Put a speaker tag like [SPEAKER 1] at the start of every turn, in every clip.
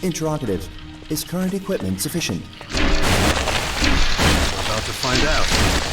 [SPEAKER 1] Interrogative. Is current equipment sufficient?
[SPEAKER 2] About to find out.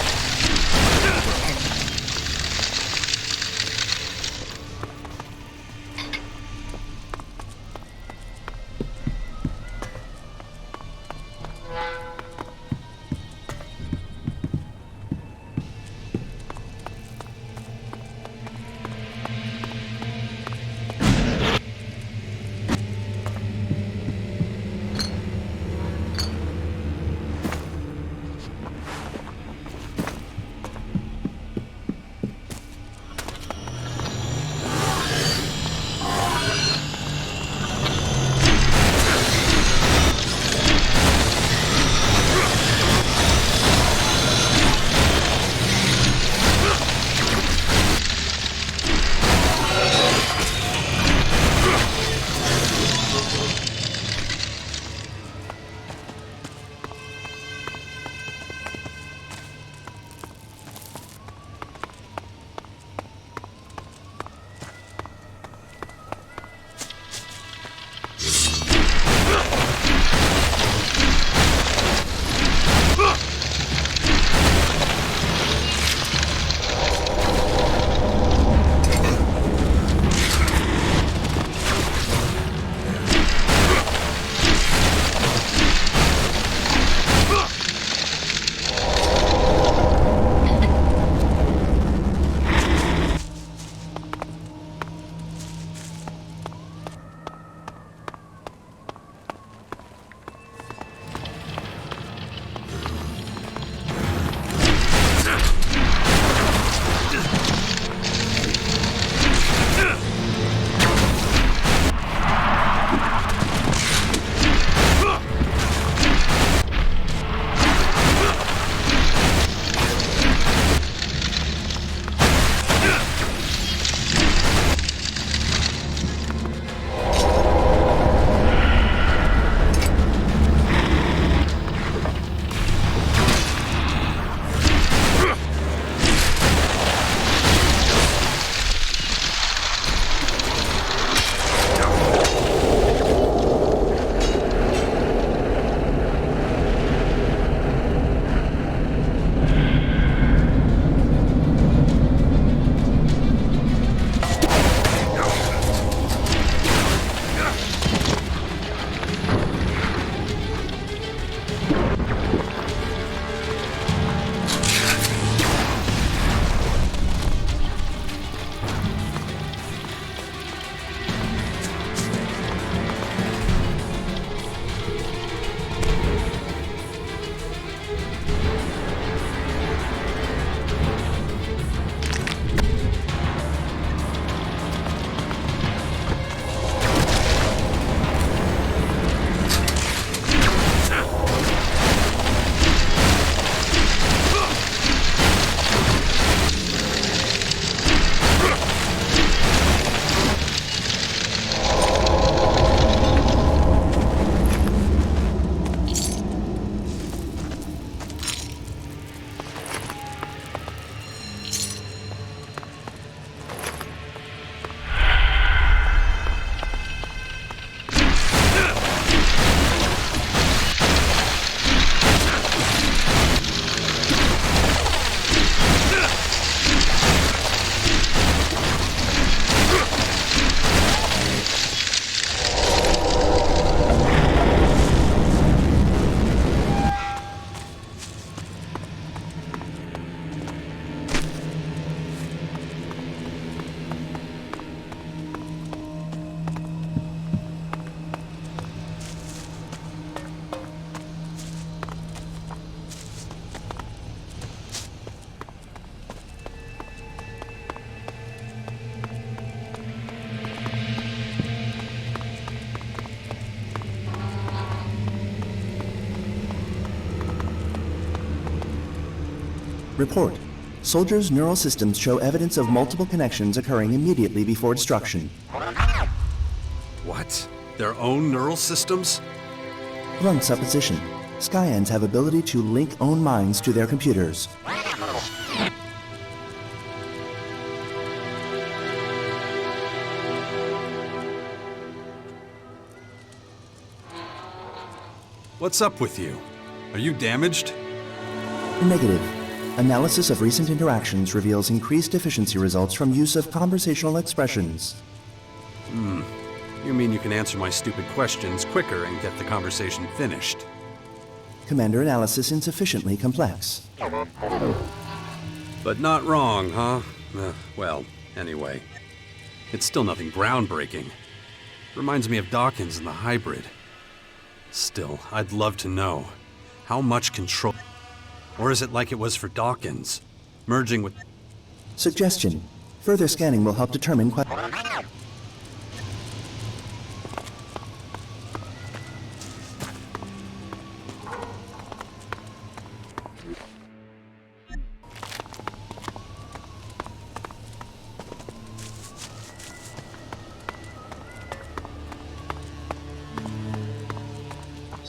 [SPEAKER 1] Report. Soldiers' neural systems show evidence of multiple connections occurring immediately before destruction.
[SPEAKER 2] What? Their own neural systems?
[SPEAKER 1] Run supposition. Skyans have ability to link own minds to their computers.
[SPEAKER 2] What's up with you? Are you damaged?
[SPEAKER 1] Negative. Analysis of recent interactions reveals increased efficiency results from use of conversational expressions.
[SPEAKER 2] You mean you can answer my stupid questions quicker and get the conversation finished?
[SPEAKER 1] Commander, analysis insufficiently complex.
[SPEAKER 2] But not wrong, huh? Well, anyway. It's still nothing groundbreaking. Reminds me of Dawkins and the hybrid. Still, I'd love to know. How much control... Or is it like it was for Dawkins? Merging with...
[SPEAKER 1] Suggestion. Further scanning will help determine...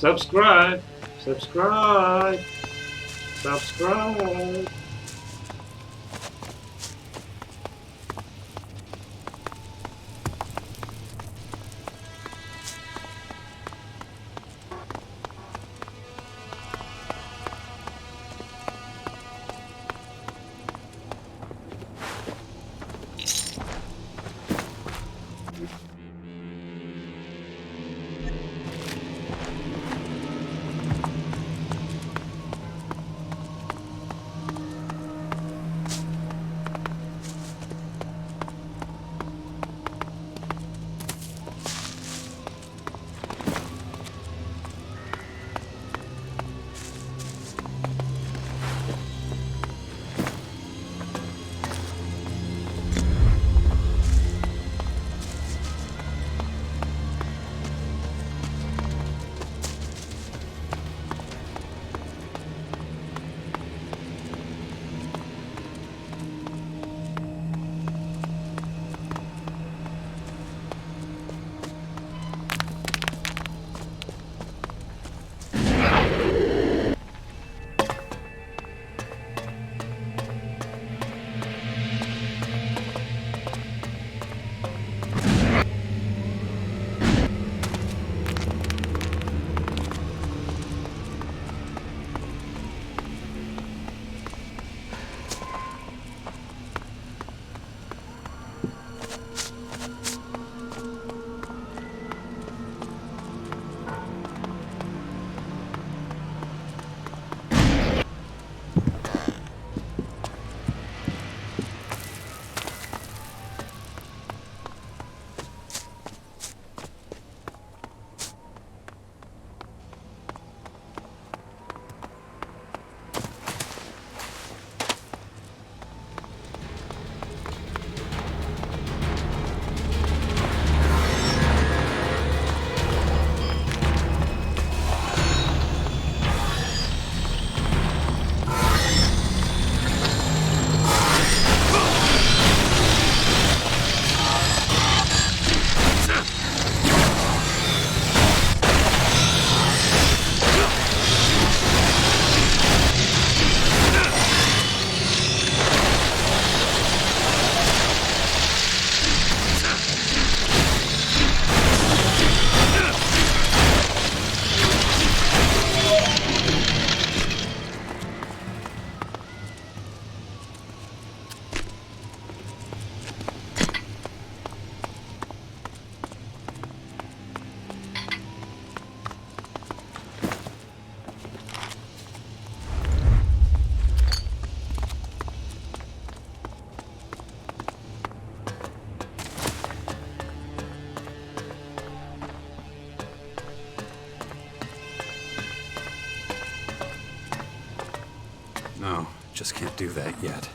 [SPEAKER 3] Subscribe, subscribe, subscribe.
[SPEAKER 2] No, just can't do that yet.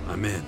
[SPEAKER 2] I'm in.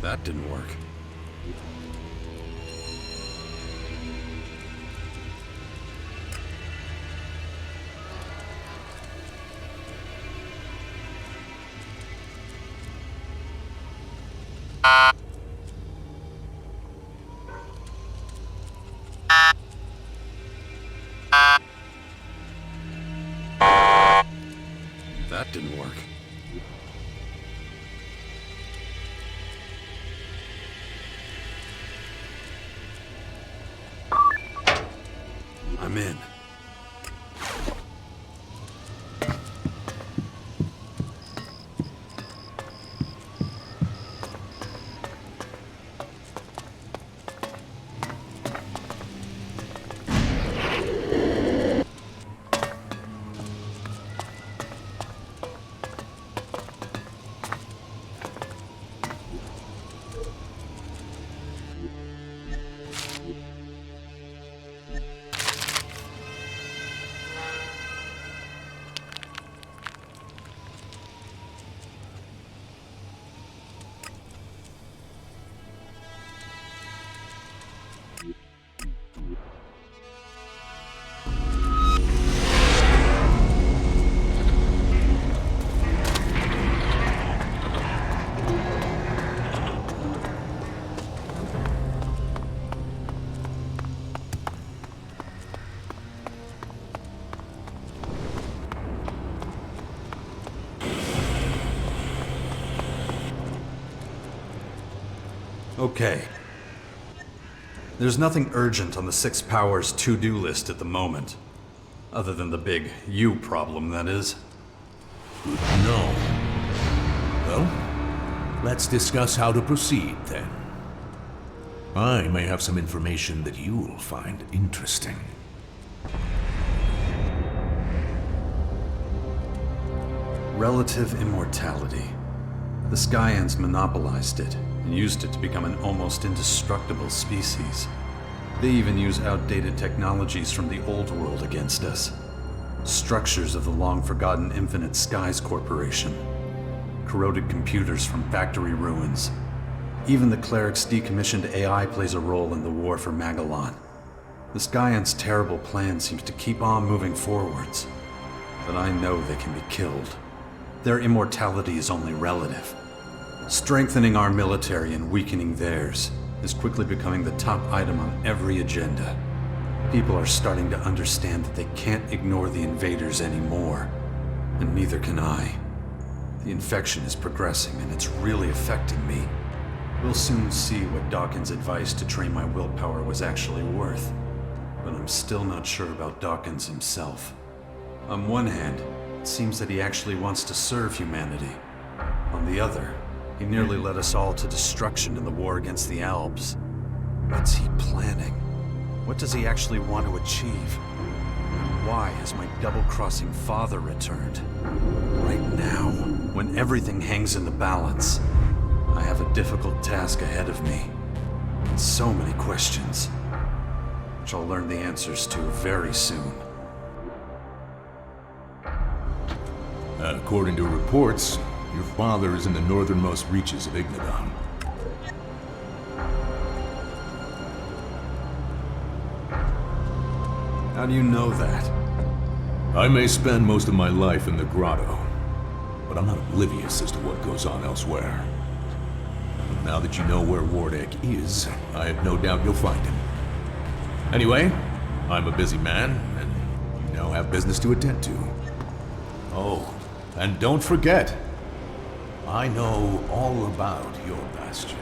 [SPEAKER 2] That didn't work. That didn't work. I'm in. Okay. There's nothing urgent on the Six Powers to-do list at the moment. Other than the big you problem, that is.
[SPEAKER 4] No. Well, let's discuss how to proceed then. I may have some information that you'll find interesting.
[SPEAKER 2] Relative immortality. The Skyans monopolized it and used it to become an almost indestructible species. They even use outdated technologies from the old world against us. Structures of the long-forgotten Infinite Skies Corporation. Corroded computers from factory ruins. Even the cleric's decommissioned AI plays a role in the war for Magellan. The Skyans' terrible plan seems to keep on moving forwards. But I know they can be killed. Their immortality is only relative. Strengthening our military and weakening theirs is quickly becoming the top item on every agenda. People are starting to understand that they can't ignore the invaders anymore, and neither can I. The infection is progressing, and it's really affecting me. We'll soon see what Dawkins' advice to train my willpower was actually worth, but I'm still not sure about Dawkins himself. On one hand, it seems that he actually wants to serve humanity. On the other, he nearly led us all to destruction in the war against the Alps. What's he planning? What does he actually want to achieve? And why has my double-crossing father returned? Right now, when everything hangs in the balance, I have a difficult task ahead of me. And so many questions, which I'll learn the answers to very soon.
[SPEAKER 4] According to reports, your father is in the northernmost reaches of Ignadon.
[SPEAKER 2] How do you know that?
[SPEAKER 4] I may spend most of my life in the grotto, but I'm not oblivious as to what goes on elsewhere. Now that you know where Wardegg is, I have no doubt you'll find him. Anyway, I'm a busy man, and you now have business to attend to. Oh, and don't forget, I know all about your bastion.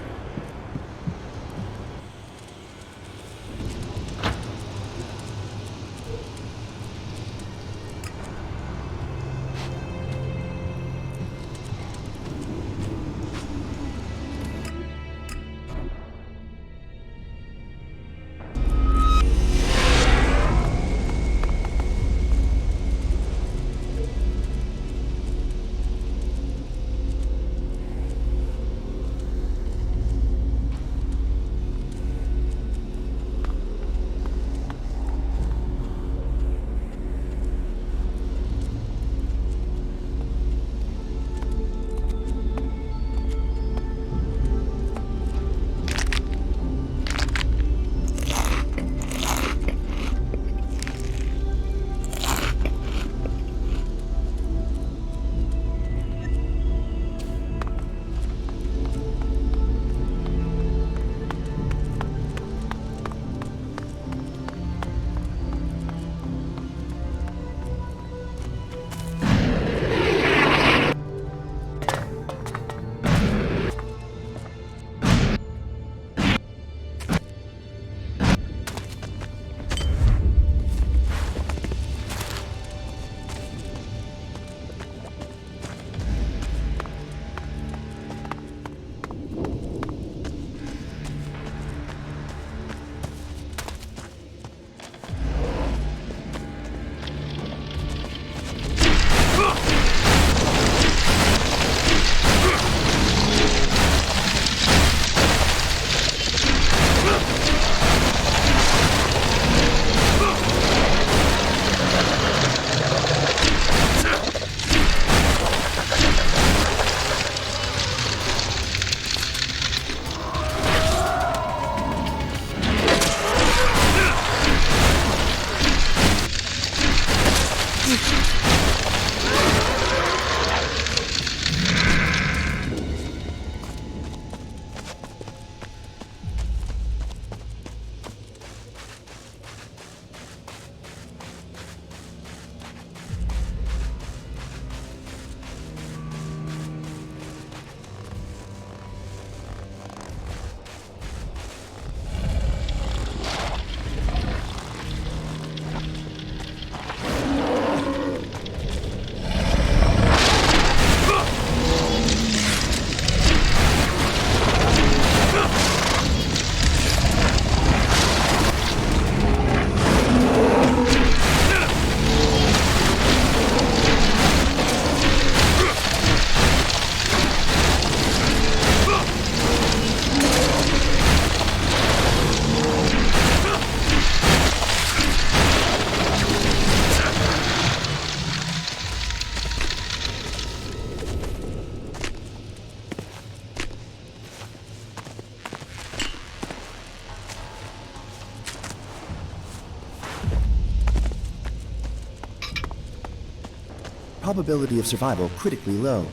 [SPEAKER 1] Probability of survival critically low.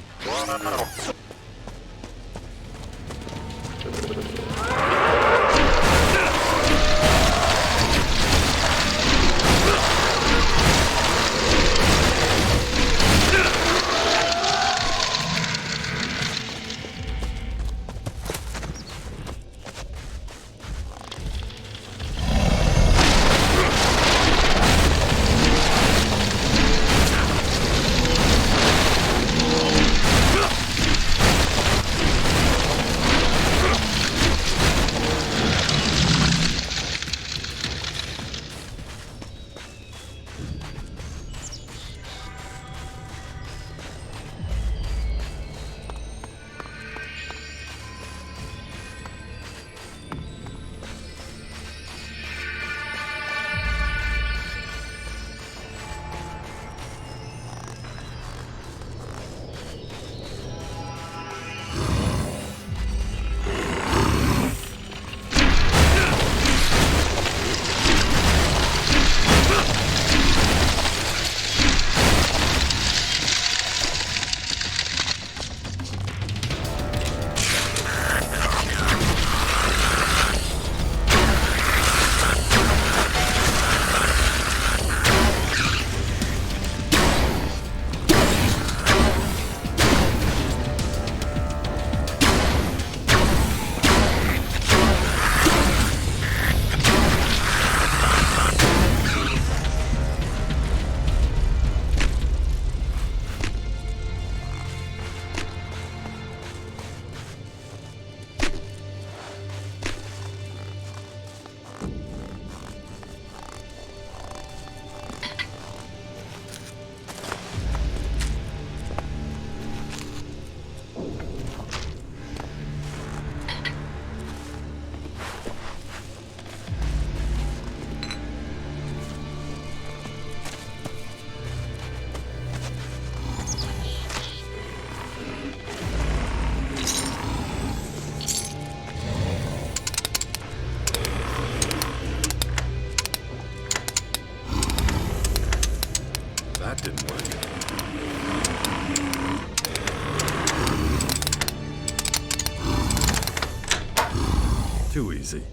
[SPEAKER 4] That didn't work.
[SPEAKER 2] Too easy.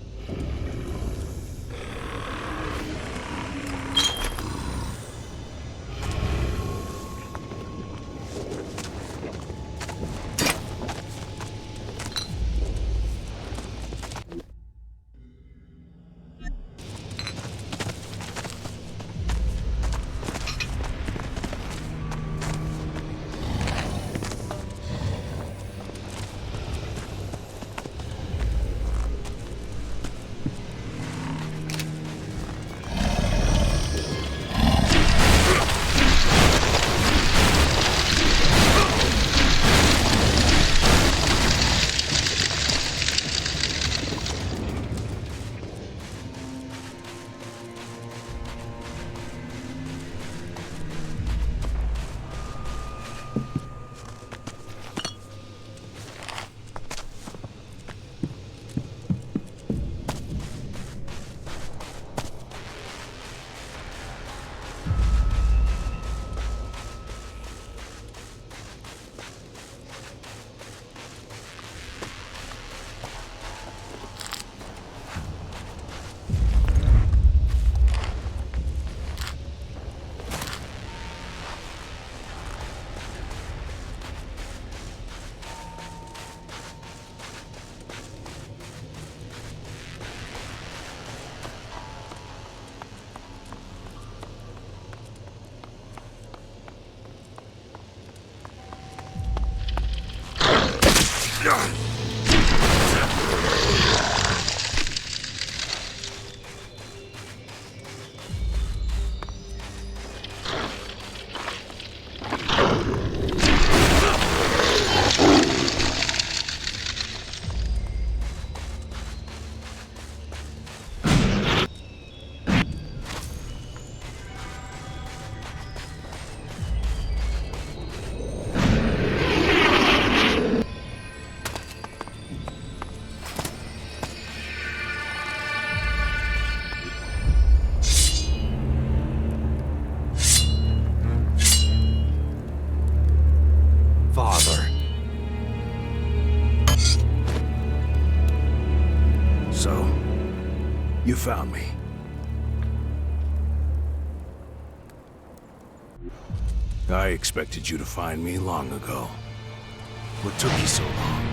[SPEAKER 5] found me. I expected you to find me long ago. What took you so long?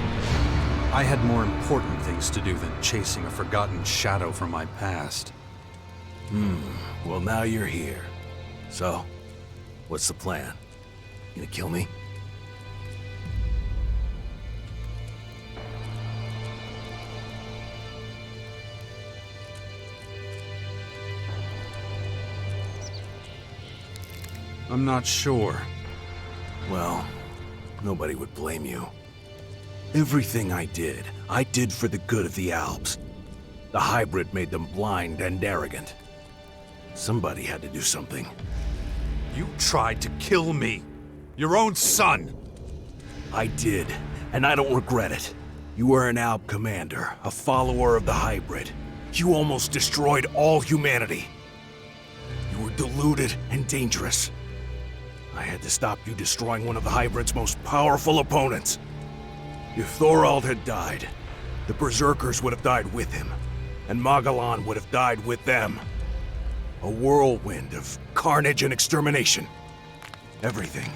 [SPEAKER 2] I had more important things to do than chasing a forgotten shadow from my past.
[SPEAKER 5] Well, now you're here. So, what's the plan? You gonna kill me?
[SPEAKER 2] I'm not sure.
[SPEAKER 5] Well, nobody would blame you. Everything I did for the good of the Alps. The hybrid made them blind and arrogant. Somebody had to do something.
[SPEAKER 2] You tried to kill me. Your own son.
[SPEAKER 5] I did, and I don't regret it. You were an Alp commander, a follower of the hybrid. You almost destroyed all humanity. You were deluded and dangerous. I had to stop you destroying one of the hybrid's most powerful opponents. If Thorald had died, the Berserkers would have died with him, and Magellan would have died with them. A whirlwind of carnage and extermination. Everything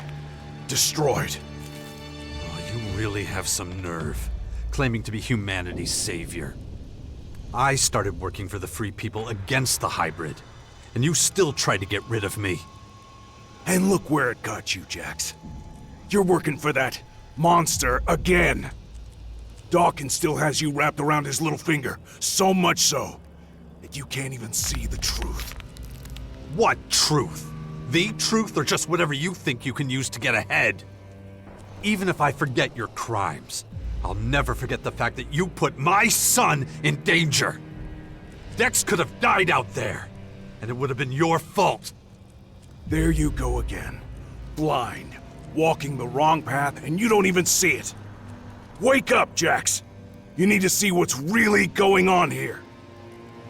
[SPEAKER 5] destroyed.
[SPEAKER 2] Oh, you really have some nerve, claiming to be humanity's savior. I started working for the Free People against the hybrid, and you still tried to get rid of me.
[SPEAKER 5] And look where it got you, Jax. You're working for that monster again. Dawkins still has you wrapped around his little finger, so much so that you can't even see the truth.
[SPEAKER 2] What truth? The truth or just whatever you think you can use to get ahead? Even if I forget your crimes, I'll never forget the fact that you put my son in danger. Dex could have died out there, and it would have been your fault.
[SPEAKER 5] There you go again. Blind, walking the wrong path, and you don't even see it. Wake up, Jax! You need to see what's really going on here.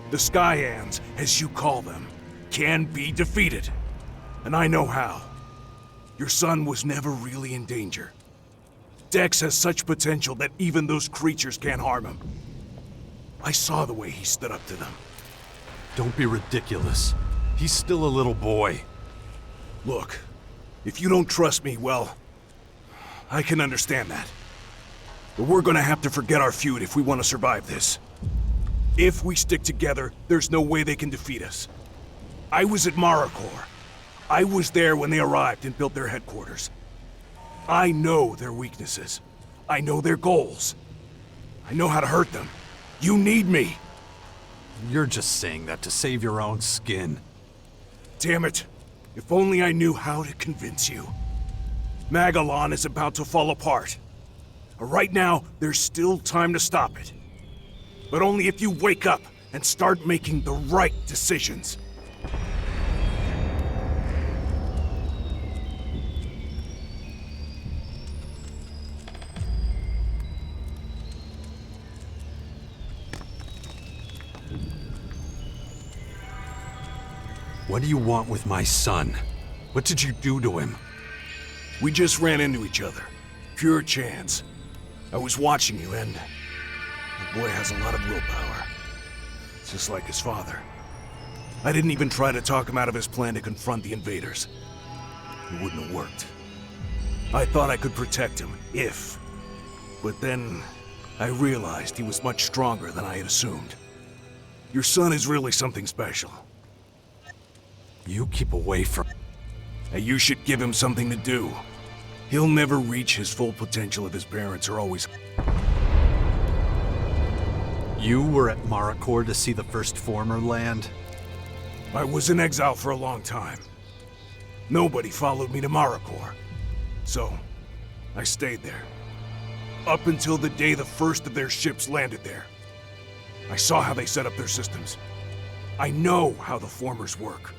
[SPEAKER 5] The Skyans, as you call them, can be defeated. And I know how. Your son was never really in danger. Dex has such potential that even those creatures can't harm him. I saw the way he stood up to them.
[SPEAKER 2] Don't be ridiculous. He's still a little boy.
[SPEAKER 5] Look, if you don't trust me, well, I can understand that. But we're gonna have to forget our feud if we want to survive this. If we stick together, there's no way they can defeat us. I was at Maricor. I was there when they arrived and built their headquarters. I know their weaknesses. I know their goals. I know how to hurt them. You need me.
[SPEAKER 2] You're just saying that to save your own skin.
[SPEAKER 5] Damn it. If only I knew how to convince you. Magellan is about to fall apart. Right now, there's still time to stop it. But only if you wake up and start making the right decisions.
[SPEAKER 2] What do you want with my son? What did you do to him?
[SPEAKER 5] We just ran into each other. Pure chance. I was watching you, and the boy has a lot of willpower. Just like his father. I didn't even try to talk him out of his plan to confront the invaders. It wouldn't have worked. I thought I could protect him, if. But then, I realized he was much stronger than I had assumed. Your son is really something special.
[SPEAKER 2] You keep away from...
[SPEAKER 5] And you should give him something to do. He'll never reach his full potential if his parents are always...
[SPEAKER 2] You were at Maricor to see the First Former land?
[SPEAKER 5] I was in exile for a long time. Nobody followed me to Maricor. So, I stayed there. Up until the day the first of their ships landed there. I saw how they set up their systems. I know how the Formers work.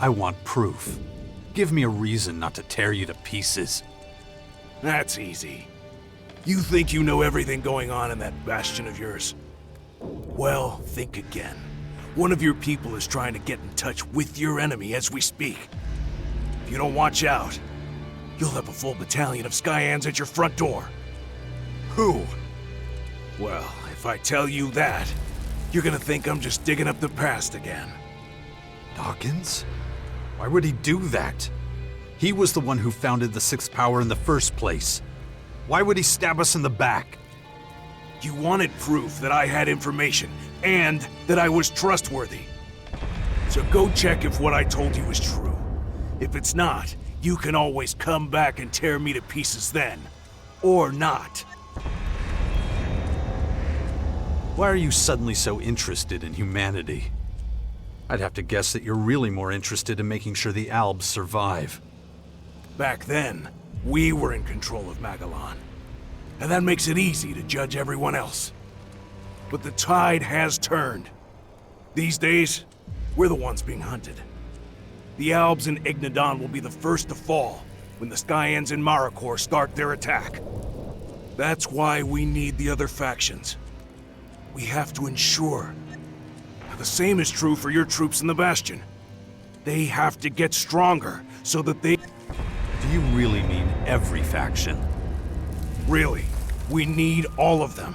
[SPEAKER 2] I want proof. Give me a reason not to tear you to pieces.
[SPEAKER 5] That's easy. You think you know everything going on in that bastion of yours? Well, think again. One of your people is trying to get in touch with your enemy as we speak. If you don't watch out, you'll have a full battalion of Skyans at your front door. Who? Well, if I tell you that, you're gonna think I'm just digging up the past again.
[SPEAKER 2] Dawkins? Why would he do that? He was the one who founded the Sixth Power in the first place. Why would he stab us in the back?
[SPEAKER 5] You wanted proof that I had information, and that I was trustworthy. So go check if what I told you is true. If it's not, you can always come back and tear me to pieces then. Or not.
[SPEAKER 2] Why are you suddenly so interested in humanity? I'd have to guess that you're really more interested in making sure the Albs survive.
[SPEAKER 5] Back then, we were in control of Magellan. And that makes it easy to judge everyone else. But the tide has turned. These days, we're the ones being hunted. The Albs and Ignadon will be the first to fall when the Skyans and Marikor start their attack. That's why we need the other factions. We have to ensure. The same is true for your troops in the Bastion. They have to get stronger so that they...
[SPEAKER 2] Do you really mean every faction?
[SPEAKER 5] Really, we need all of them.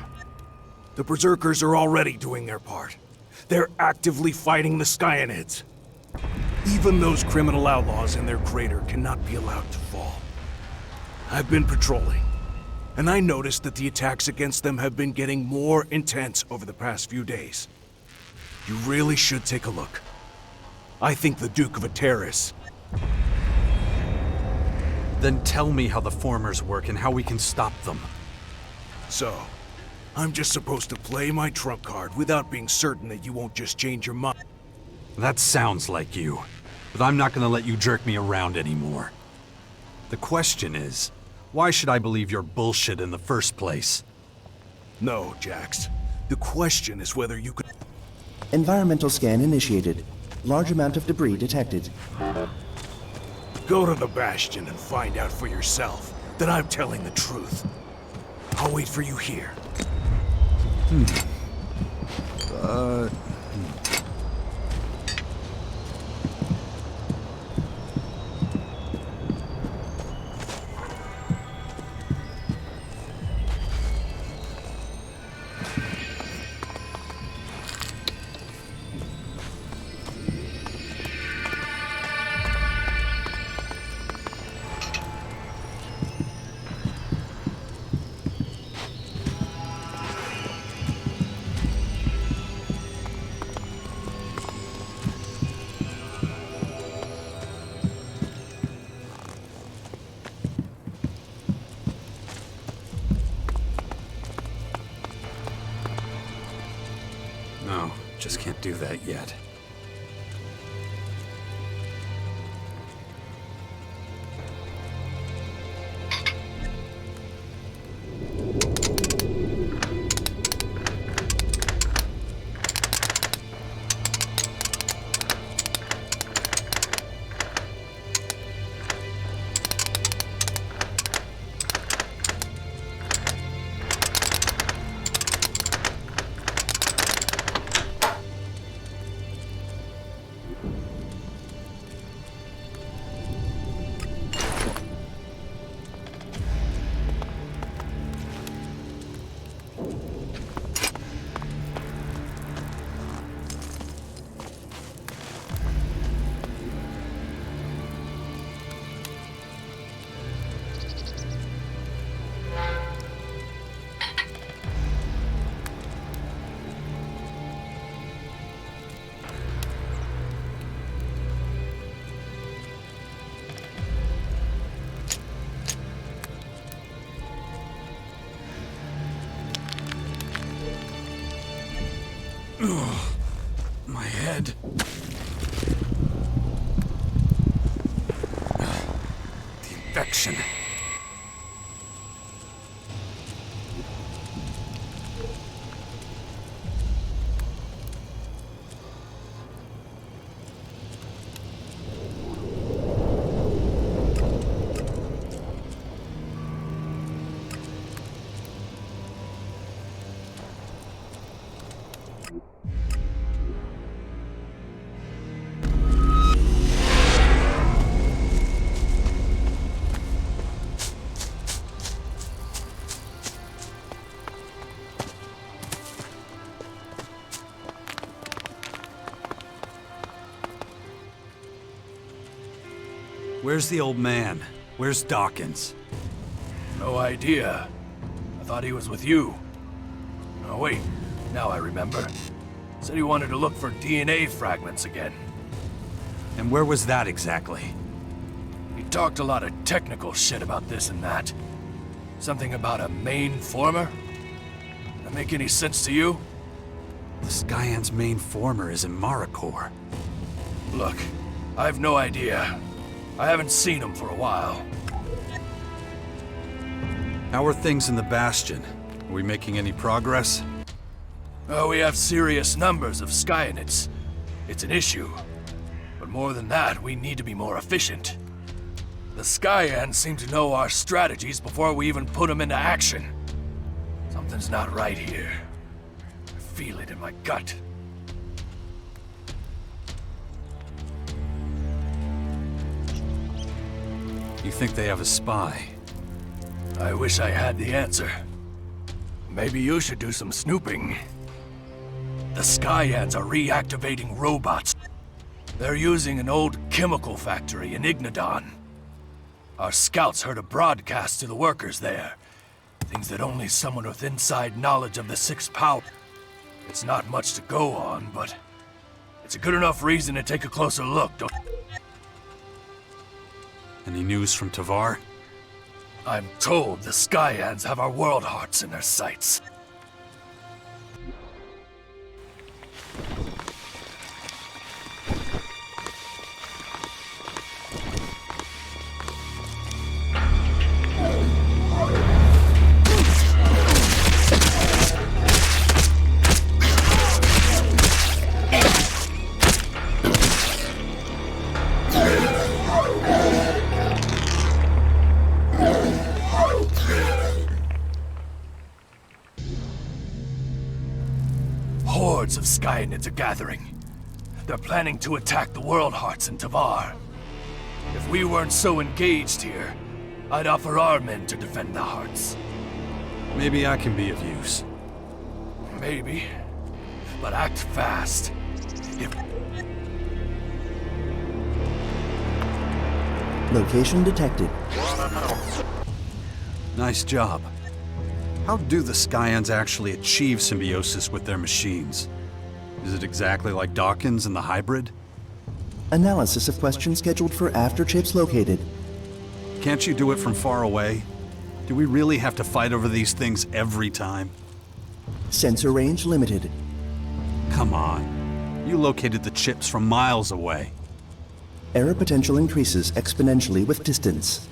[SPEAKER 5] The Berserkers are already doing their part. They're actively fighting the Skyanids. Even those criminal outlaws in their crater cannot be allowed to fall. I've been patrolling, and I noticed that the attacks against them have been getting more intense over the past few days. You really should take a look. I think the Duke of Ateris...
[SPEAKER 2] Then tell me how the formers work and how we can stop them.
[SPEAKER 5] So, I'm just supposed to play my trump card without being certain that you won't just change your mind.
[SPEAKER 2] That sounds like you, but I'm not gonna let you jerk me around anymore. The question is, why should I believe your bullshit in the first place?
[SPEAKER 5] No, Jax. The question is whether you could...
[SPEAKER 1] Environmental scan initiated. Large amount of debris detected.
[SPEAKER 5] Go to the Bastion and find out for yourself that I'm telling the truth. I'll wait for you here.
[SPEAKER 2] No, just can't do that yet. My head. The infection. Where's the old man? Where's Dawkins?
[SPEAKER 5] No idea. I thought he was with you. Oh wait, now I remember. Said he wanted to look for DNA fragments again.
[SPEAKER 2] And where was that exactly?
[SPEAKER 5] He talked a lot of technical shit about this and that. Something about a main former? That make any sense to you?
[SPEAKER 2] The Skyan's main former is in Maricor.
[SPEAKER 5] Look, I've no idea. I haven't seen him for a while.
[SPEAKER 2] How are things in the Bastion? Are we making any progress?
[SPEAKER 5] Oh, we have serious numbers of Skyanids. It's an issue. But more than that, we need to be more efficient. The Skyans seem to know our strategies before we even put them into action. Something's not right here. I feel it in my gut.
[SPEAKER 2] You think they have a spy?
[SPEAKER 5] I wish I had the answer. Maybe you should do some snooping. The Skyans are reactivating robots. They're using an old chemical factory in Ignadon. Our scouts heard a broadcast to the workers there. Things that only someone with inside knowledge of the Sixth Power. It's not much to go on, but it's a good enough reason to take a closer look, don't...
[SPEAKER 2] Any news from Tavar?
[SPEAKER 5] I'm told the Skyans have our world hearts in their sights. Hordes of Skyanids are gathering. They're planning to attack the World Hearts in Tavar. If we weren't so engaged here, I'd offer our men to defend the Hearts.
[SPEAKER 2] Maybe I can be of use.
[SPEAKER 5] Maybe. But act fast. If...
[SPEAKER 1] Location detected.
[SPEAKER 2] Nice job. How do the Skyans actually achieve symbiosis with their machines? Is it exactly like Dawkins and the hybrid?
[SPEAKER 1] Analysis of question scheduled for after chips located.
[SPEAKER 2] Can't you do it from far away? Do we really have to fight over these things every time?
[SPEAKER 1] Sensor range limited.
[SPEAKER 2] Come on. You located the chips from miles away.
[SPEAKER 1] Error potential increases exponentially with distance.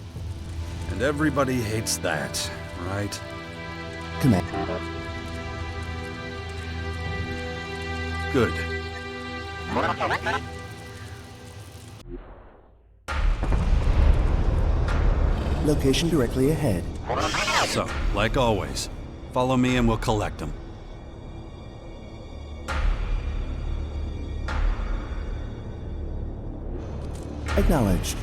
[SPEAKER 2] And everybody hates that, right?
[SPEAKER 1] Command.
[SPEAKER 2] Good.
[SPEAKER 1] Location directly ahead.
[SPEAKER 2] So, like always, follow me and we'll collect them.
[SPEAKER 1] Acknowledged.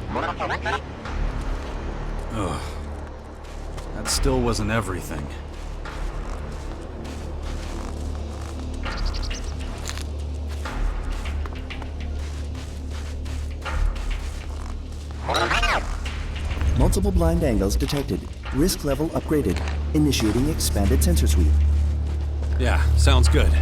[SPEAKER 2] Ugh. That still wasn't everything.
[SPEAKER 1] Multiple blind angles detected. Risk level upgraded. Initiating expanded sensor sweep.
[SPEAKER 2] Yeah, sounds good.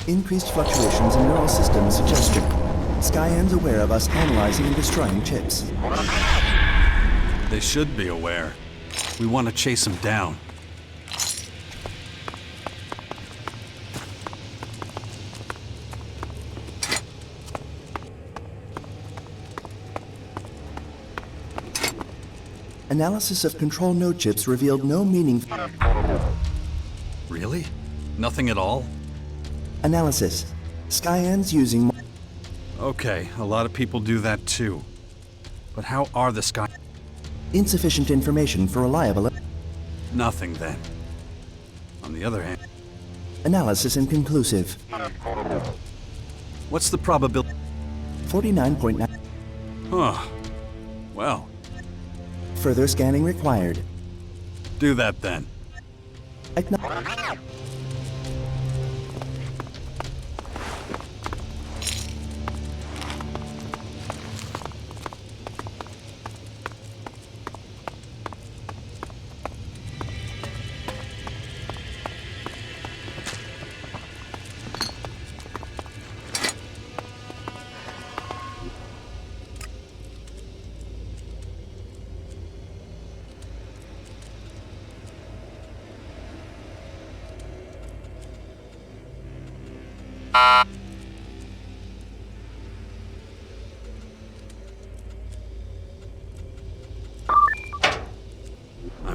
[SPEAKER 1] Increased fluctuations in neural system suggestion. Skyans aware of us analyzing and destroying chips.
[SPEAKER 2] They should be aware. We want to chase him down.
[SPEAKER 1] Analysis of control node chips revealed no meaningful...
[SPEAKER 2] Really? Nothing at all?
[SPEAKER 1] Analysis. Skyans using...
[SPEAKER 2] Okay, a lot of people do that too. But how are the Sky...
[SPEAKER 1] Insufficient information for reliable...
[SPEAKER 2] Nothing then. On the other hand...
[SPEAKER 1] Analysis inconclusive.
[SPEAKER 2] What's the probability?
[SPEAKER 1] 49.9...
[SPEAKER 2] Huh. Well,
[SPEAKER 1] Further scanning required.
[SPEAKER 2] do that then.
[SPEAKER 1] Acknow-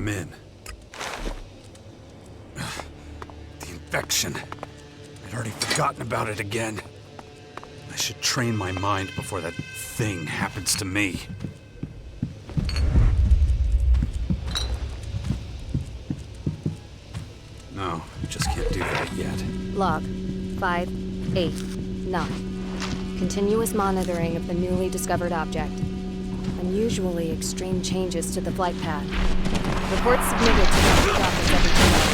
[SPEAKER 2] I'm in. The infection. I'd already forgotten about it again. I should train my mind before that thing happens to me. No, just can't do that yet.
[SPEAKER 6] Log 589. Continuous monitoring of the newly discovered object. Unusually extreme changes to the flight path. Reports submitted to the fleet office every 2 hours.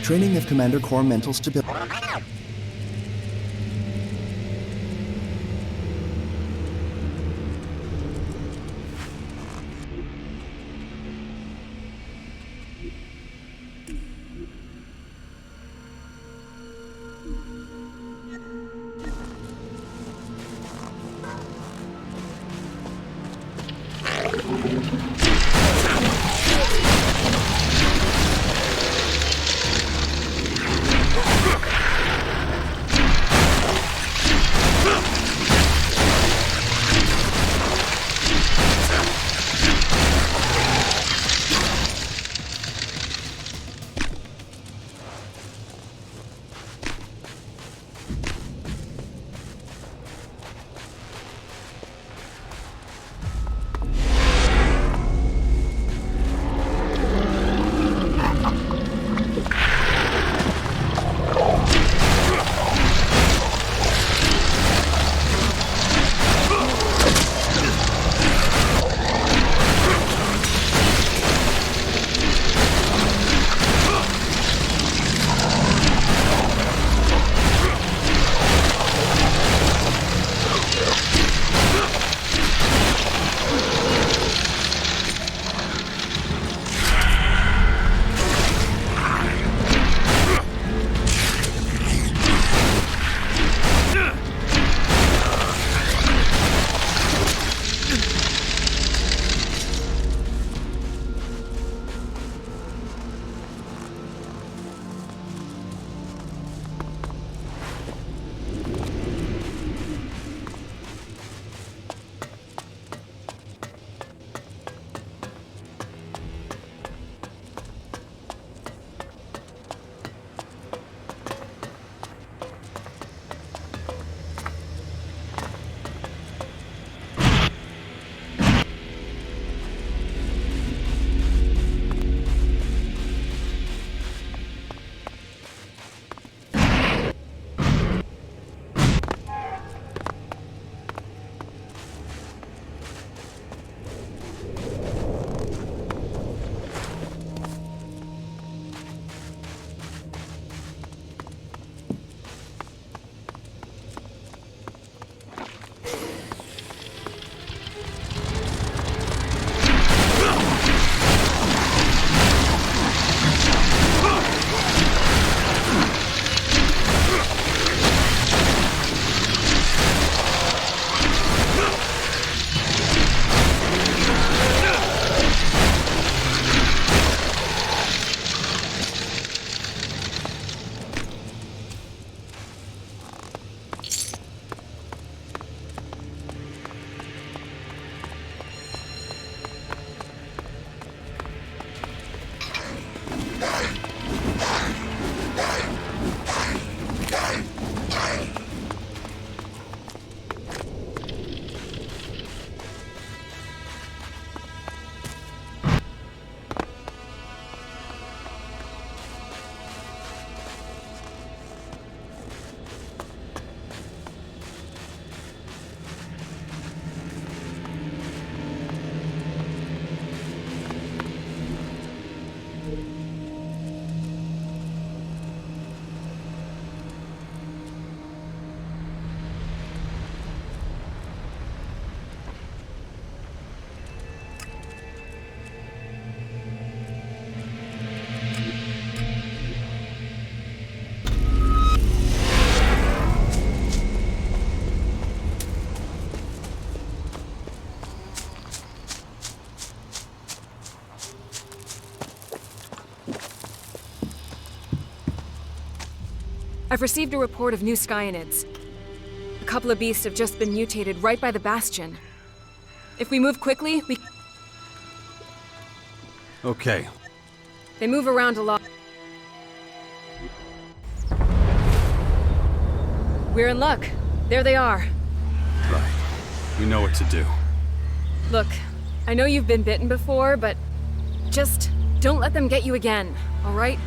[SPEAKER 1] Training of Commander Core mental stability.
[SPEAKER 7] I've received a report of new Skyanids. A couple of beasts have just been mutated right by the Bastion. If we move quickly, we...
[SPEAKER 2] Okay.
[SPEAKER 7] They move around a lot. We're in luck. There they are.
[SPEAKER 2] Right. We know what to do.
[SPEAKER 7] Look, I know you've been bitten before, but just don't let them get you again, all right?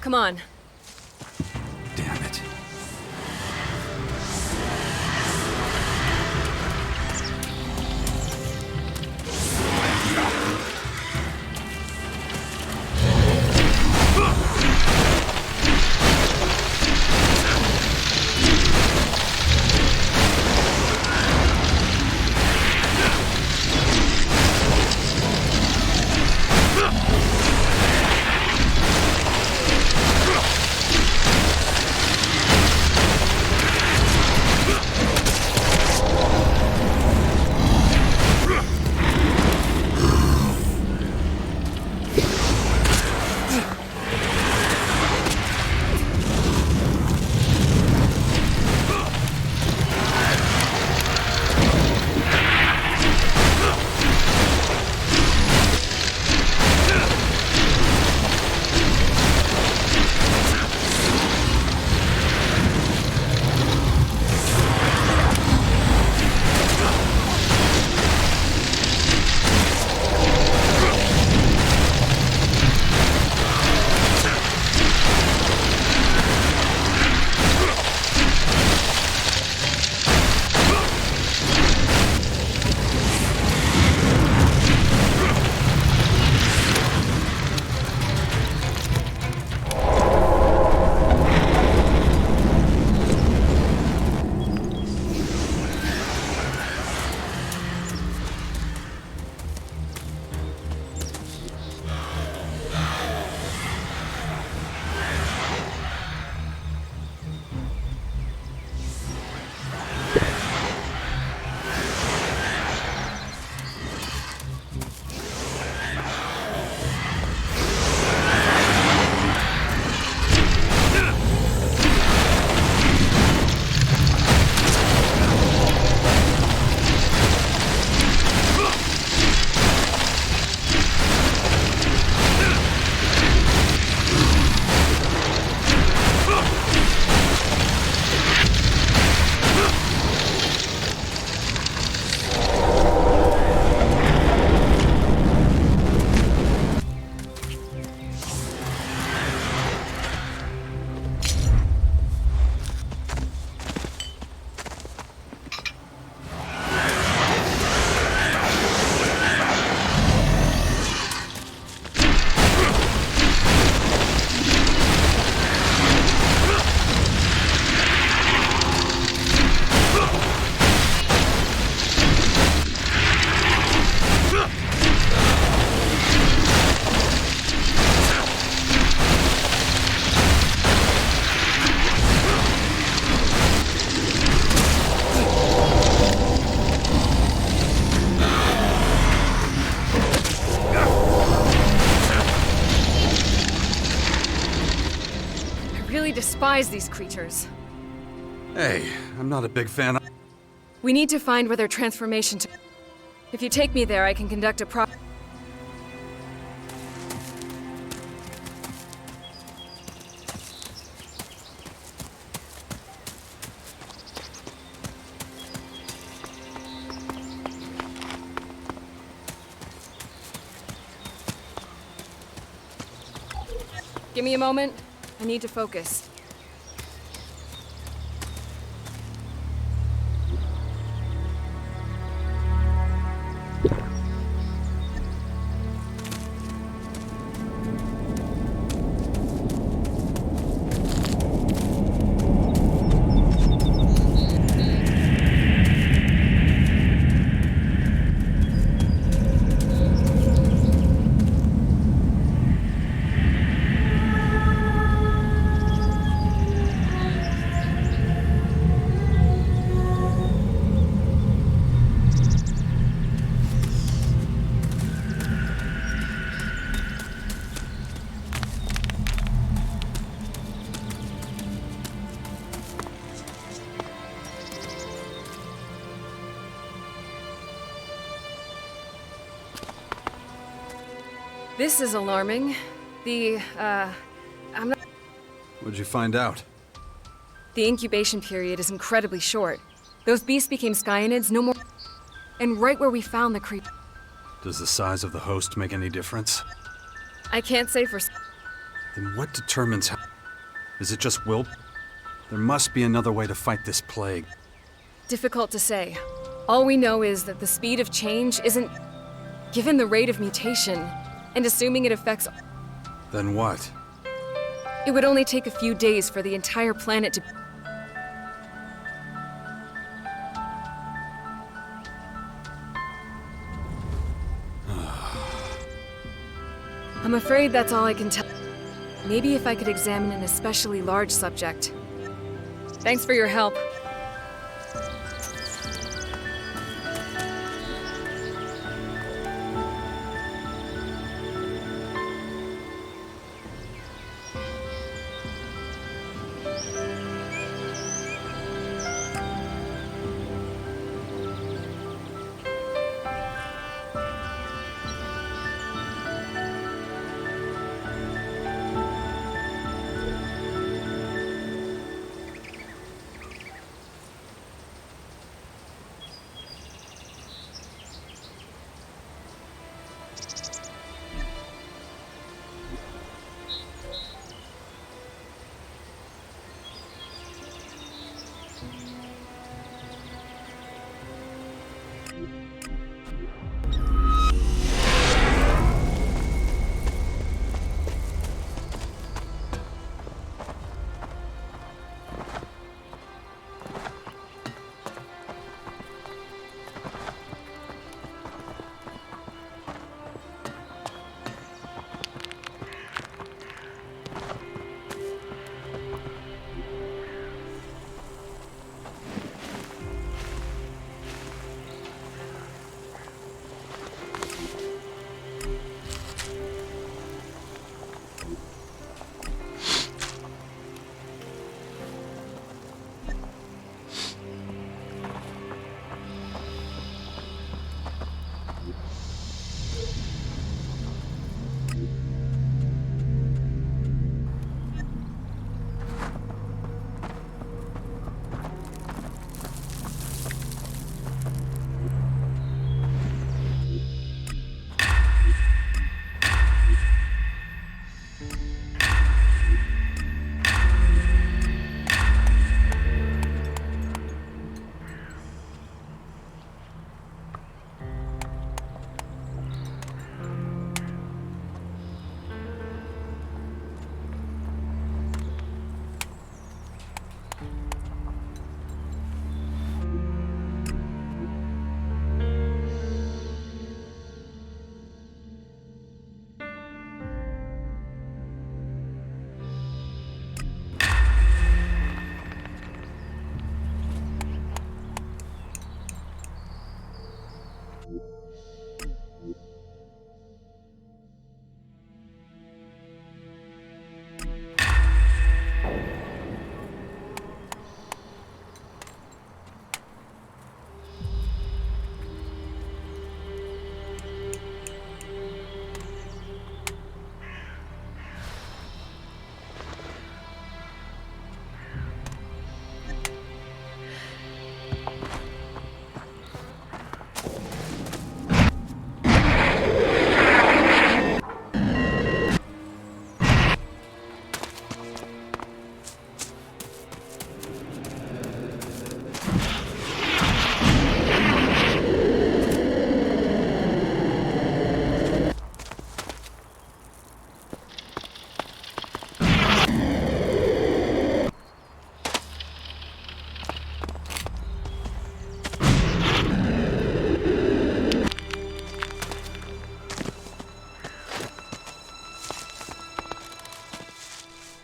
[SPEAKER 7] Come on.
[SPEAKER 2] Damn it.
[SPEAKER 7] really despise these creatures.
[SPEAKER 2] Hey, I'm not a big fan of...
[SPEAKER 7] We need to find where their transformation took. If you take me there, I can conduct a Give me a moment. I need to focus. This is alarming.
[SPEAKER 2] What'd you find out?
[SPEAKER 7] The incubation period is incredibly short. Those beasts became skyanids no more... And right where we found the creep...
[SPEAKER 2] Does the size of the host make any difference?
[SPEAKER 7] I can't say for...
[SPEAKER 2] Then what determines how... Is it just will? There must be another way to fight this plague.
[SPEAKER 7] Difficult to say. All we know is that the speed of change isn't... Given the rate of mutation, and assuming it affects...
[SPEAKER 2] Then what?
[SPEAKER 7] It would only take a few days for the entire planet to... I'm afraid that's all I can tell. Maybe if I could examine an especially large subject. Thanks for your help.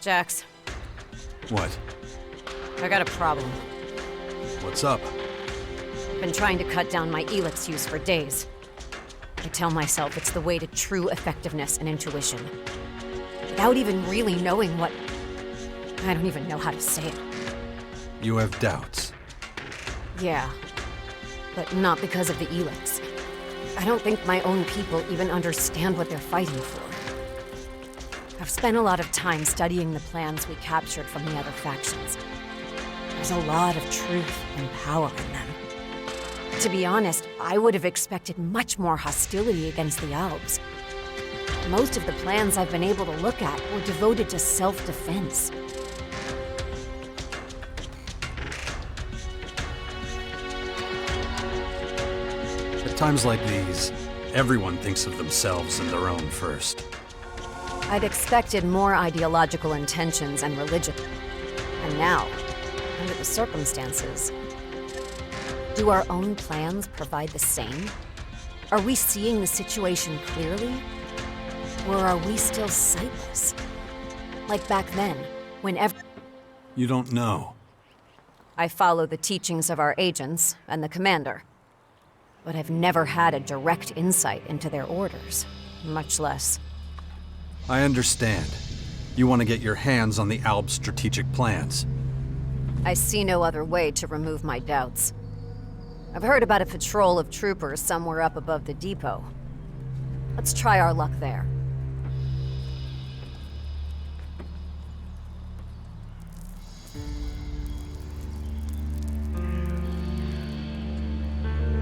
[SPEAKER 8] Jax,
[SPEAKER 2] What?
[SPEAKER 8] I got a problem.
[SPEAKER 2] What's up?
[SPEAKER 8] I've been trying to cut down my ELEX use for days. I tell myself it's the way to true effectiveness and intuition. Without even really knowing what... I don't even know how to say it.
[SPEAKER 2] You have doubts.
[SPEAKER 8] Yeah, but not because of the ELEX. I don't think my own people even understand what they're fighting for. I've spent a lot of time studying the plans we captured from the other factions. There's a lot of truth and power in them. To be honest, I would have expected much more hostility against the Albs. Most of the plans I've been able to look at were devoted to self-defense.
[SPEAKER 2] At times like these, everyone thinks of themselves and their own first.
[SPEAKER 8] I'd expected more ideological intentions and religion. And now, under the circumstances, do our own plans provide the same? Are we seeing the situation clearly? Or are we still sightless? Like back then, whenever
[SPEAKER 2] You don't know.
[SPEAKER 8] I follow the teachings of our agents and the commander. But I've never had a direct insight into their orders, much less.
[SPEAKER 2] I understand. You want to get your hands on the Alb's strategic plans.
[SPEAKER 8] I see no other way to remove my doubts. I've heard about a patrol of troopers somewhere up above the depot. Let's try our luck there.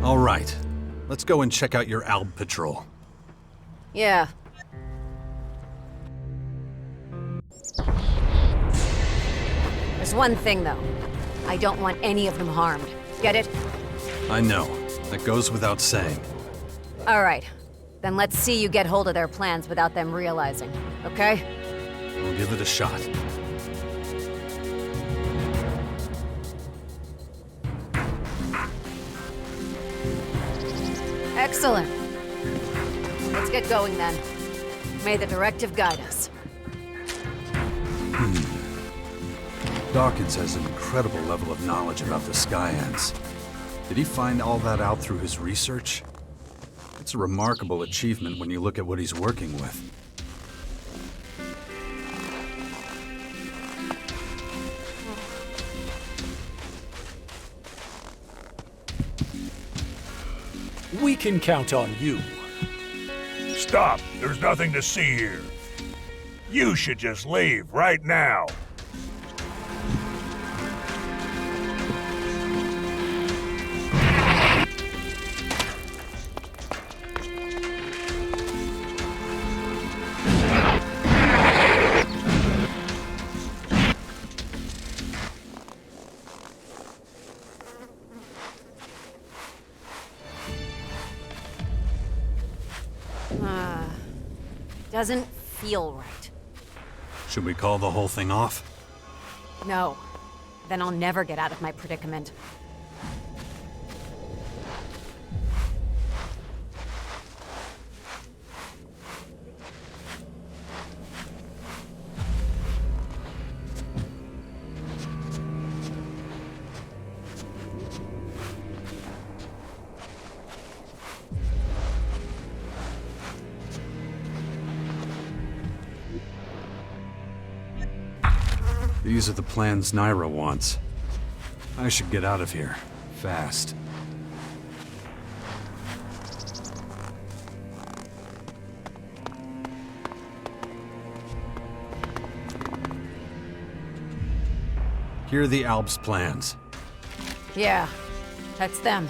[SPEAKER 2] All right. Let's go and check out your Alb patrol.
[SPEAKER 8] Yeah. There's one thing, though. I don't want any of them harmed. Get it?
[SPEAKER 2] I know. That goes without saying.
[SPEAKER 8] All right. Then let's see you get hold of their plans without them realizing, okay?
[SPEAKER 2] We'll give it a shot.
[SPEAKER 8] Excellent. Let's get going then. May the directive guide us.
[SPEAKER 2] Dawkins has an incredible level of knowledge about the Skyans. Did he find all that out through his research? It's a remarkable achievement when you look at what he's working with.
[SPEAKER 9] We can count on you.
[SPEAKER 10] Stop! There's nothing to see here. You should just leave right now.
[SPEAKER 8] Doesn't feel right.
[SPEAKER 2] Should we call the whole thing off?
[SPEAKER 8] No. Then I'll never get out of my predicament.
[SPEAKER 2] These are the plans Naira wants. I should get out of here. Fast. Here are the Alb's plans.
[SPEAKER 8] Yeah, that's them.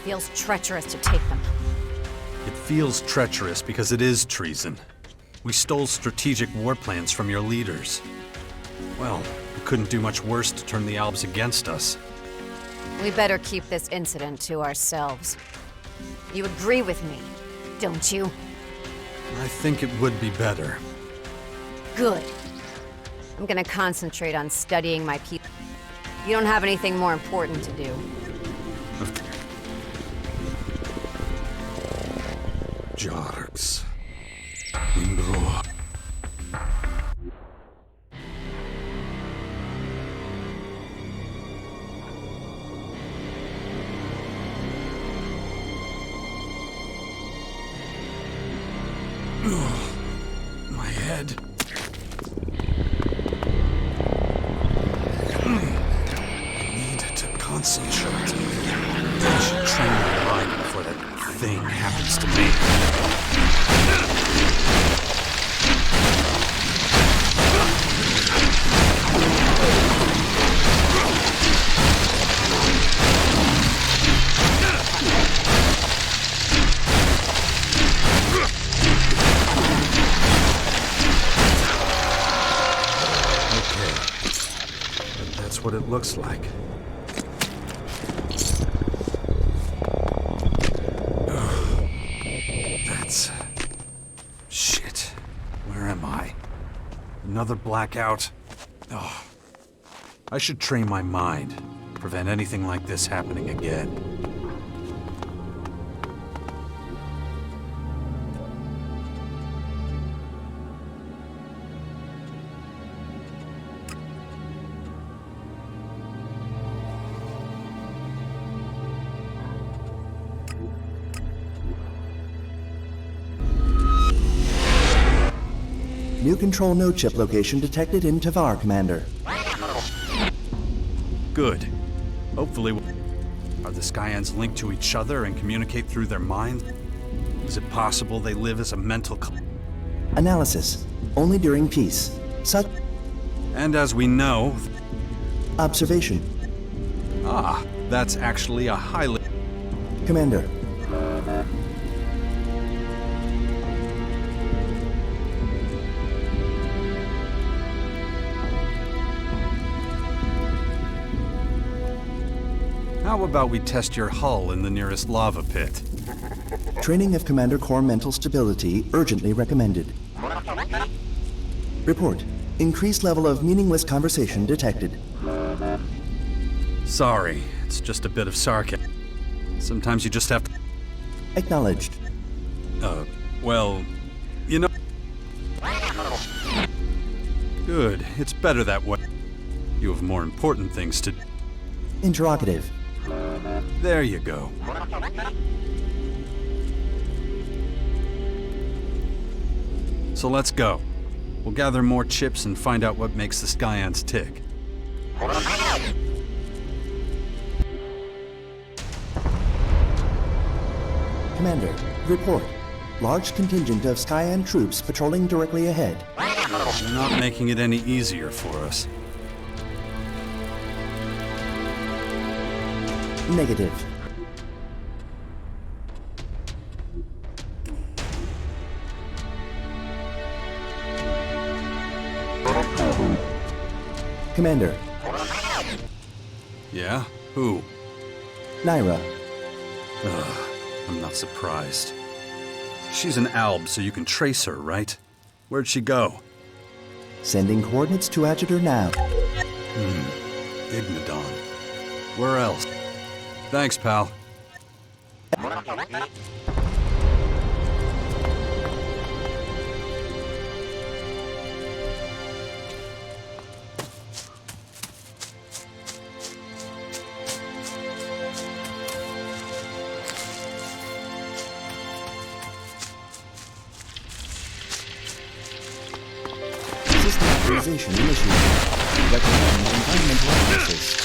[SPEAKER 8] Feels treacherous to take them.
[SPEAKER 2] It feels treacherous because it is treason. We stole strategic war plans from your leaders. Well, we couldn't do much worse to turn the Albs against us.
[SPEAKER 8] We better keep this incident to ourselves. You agree with me, don't you?
[SPEAKER 2] I think it would be better.
[SPEAKER 8] Good. I'm gonna concentrate on studying my people. You don't have anything more important to do.
[SPEAKER 2] Jarks. Indro. sense to me. That's what it looks like. That's... shit. Where am I? Another blackout? Oh. I should train my mind. Prevent anything like this happening again.
[SPEAKER 1] New control node chip location detected in Tavar, Commander.
[SPEAKER 2] Good. Hopefully, are the Skyans linked to each other and communicate through their minds? Is it possible they live as a mental
[SPEAKER 1] Analysis. Only during peace. Such
[SPEAKER 2] And as we know...
[SPEAKER 1] observation.
[SPEAKER 2] Ah, that's actually a highly...
[SPEAKER 1] Commander.
[SPEAKER 2] How about we test your hull in the nearest lava pit?
[SPEAKER 1] Training of Commander Core mental stability urgently recommended. Report. Increased level of meaningless conversation detected.
[SPEAKER 2] Sorry, it's just a bit of sarcasm. Sometimes you just have to...
[SPEAKER 1] Acknowledged.
[SPEAKER 2] Well, you know... Good, it's better that way. You have more important things to...
[SPEAKER 1] Interrogative.
[SPEAKER 2] There you go. So let's go. We'll gather more chips and find out what makes the Skyans tick.
[SPEAKER 1] Commander, report. Large contingent of Skyan troops patrolling directly ahead.
[SPEAKER 2] They're not making it any easier for us.
[SPEAKER 1] Negative. Commander.
[SPEAKER 2] Yeah? Who?
[SPEAKER 1] Naira.
[SPEAKER 2] I'm not surprised. She's an alb, so you can trace her, right? Where'd she go?
[SPEAKER 1] Sending coordinates to Adjutor now.
[SPEAKER 2] Ignadon. Where else? Thanks, pal.
[SPEAKER 1] System authorization initiated. Recommend environmental analysis.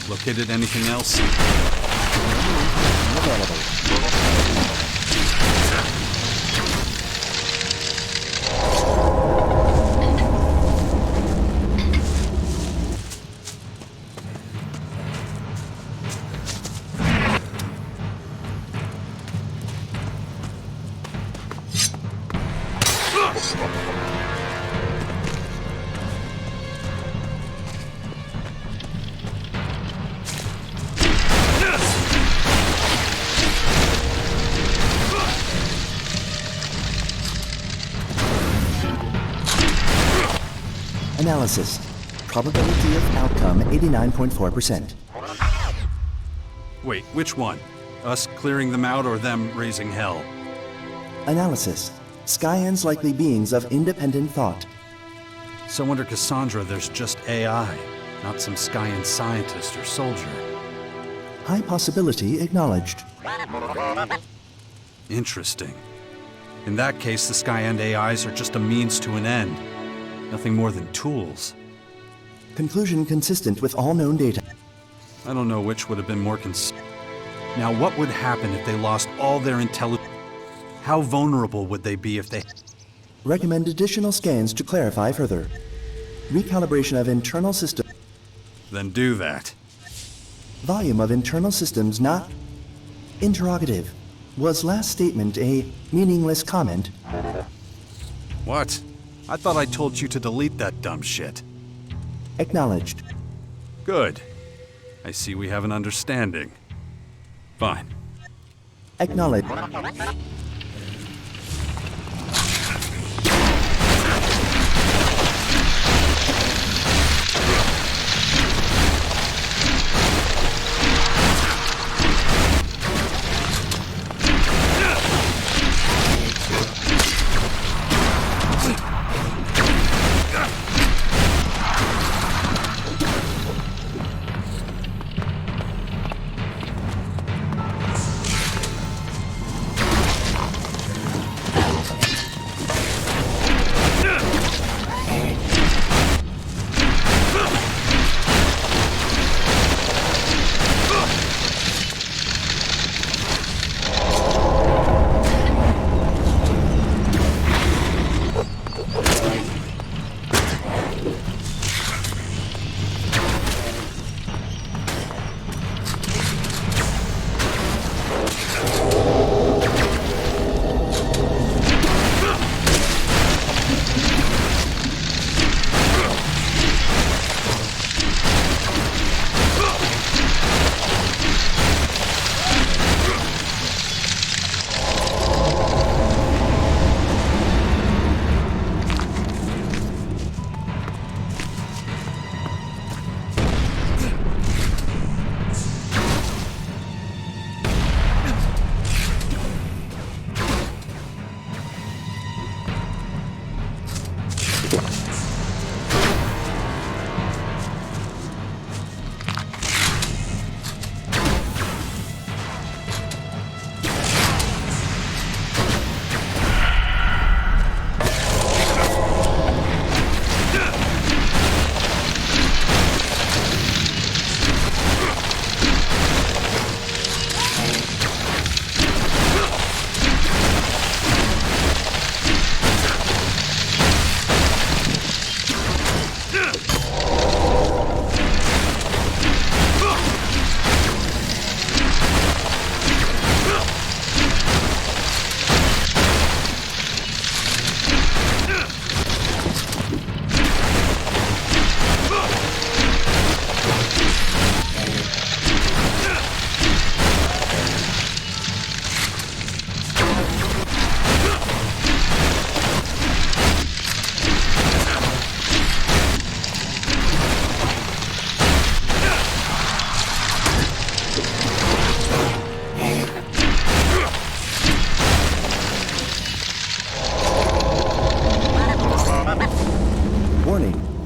[SPEAKER 1] Located anything else? Analysis. Probability of outcome 89.4%.
[SPEAKER 2] Wait, which one? Us clearing them out or them raising hell?
[SPEAKER 1] Analysis. Skyans likely beings of independent thought.
[SPEAKER 2] So under Cassandra, there's just AI, not some Skyan scientist or soldier.
[SPEAKER 1] High possibility acknowledged.
[SPEAKER 2] Interesting. In that case, the Skyan AIs are just a means to an end. Nothing more than tools.
[SPEAKER 1] Conclusion consistent with all known data.
[SPEAKER 2] I don't know which would have been more Now, what would happen if they lost all their intelligence? How vulnerable would they be if they...
[SPEAKER 1] Recommend additional scans to clarify further. Recalibration of internal system.
[SPEAKER 2] Then do that.
[SPEAKER 1] Volume of internal systems not... Interrogative. Was last statement a meaningless comment?
[SPEAKER 2] What? I thought I told you to delete that dumb shit.
[SPEAKER 1] Acknowledged.
[SPEAKER 2] Good. I see we have an understanding. Fine.
[SPEAKER 1] Acknowledged.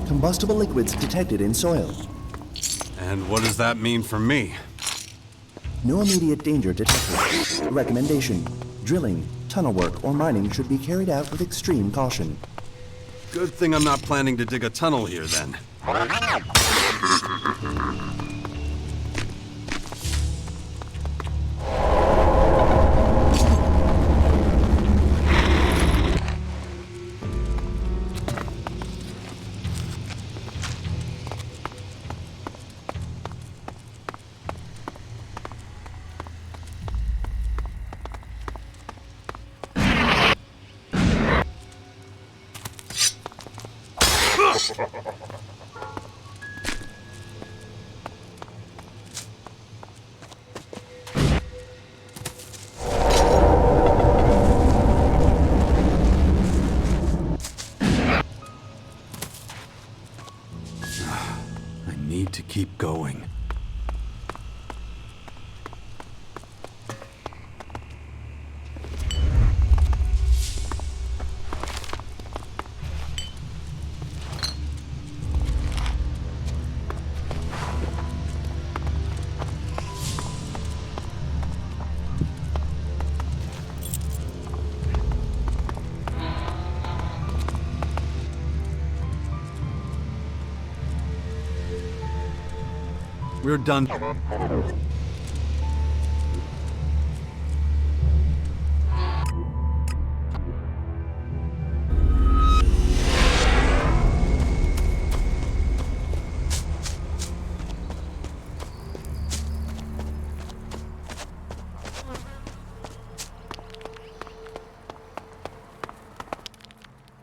[SPEAKER 1] Combustible liquids detected in soil.
[SPEAKER 2] And what does that mean for me?
[SPEAKER 1] No immediate danger detected. Recommendation: drilling, tunnel work, or mining should be carried out with extreme caution.
[SPEAKER 2] Good thing I'm not planning to dig a tunnel here, then. need to keep going. We're done.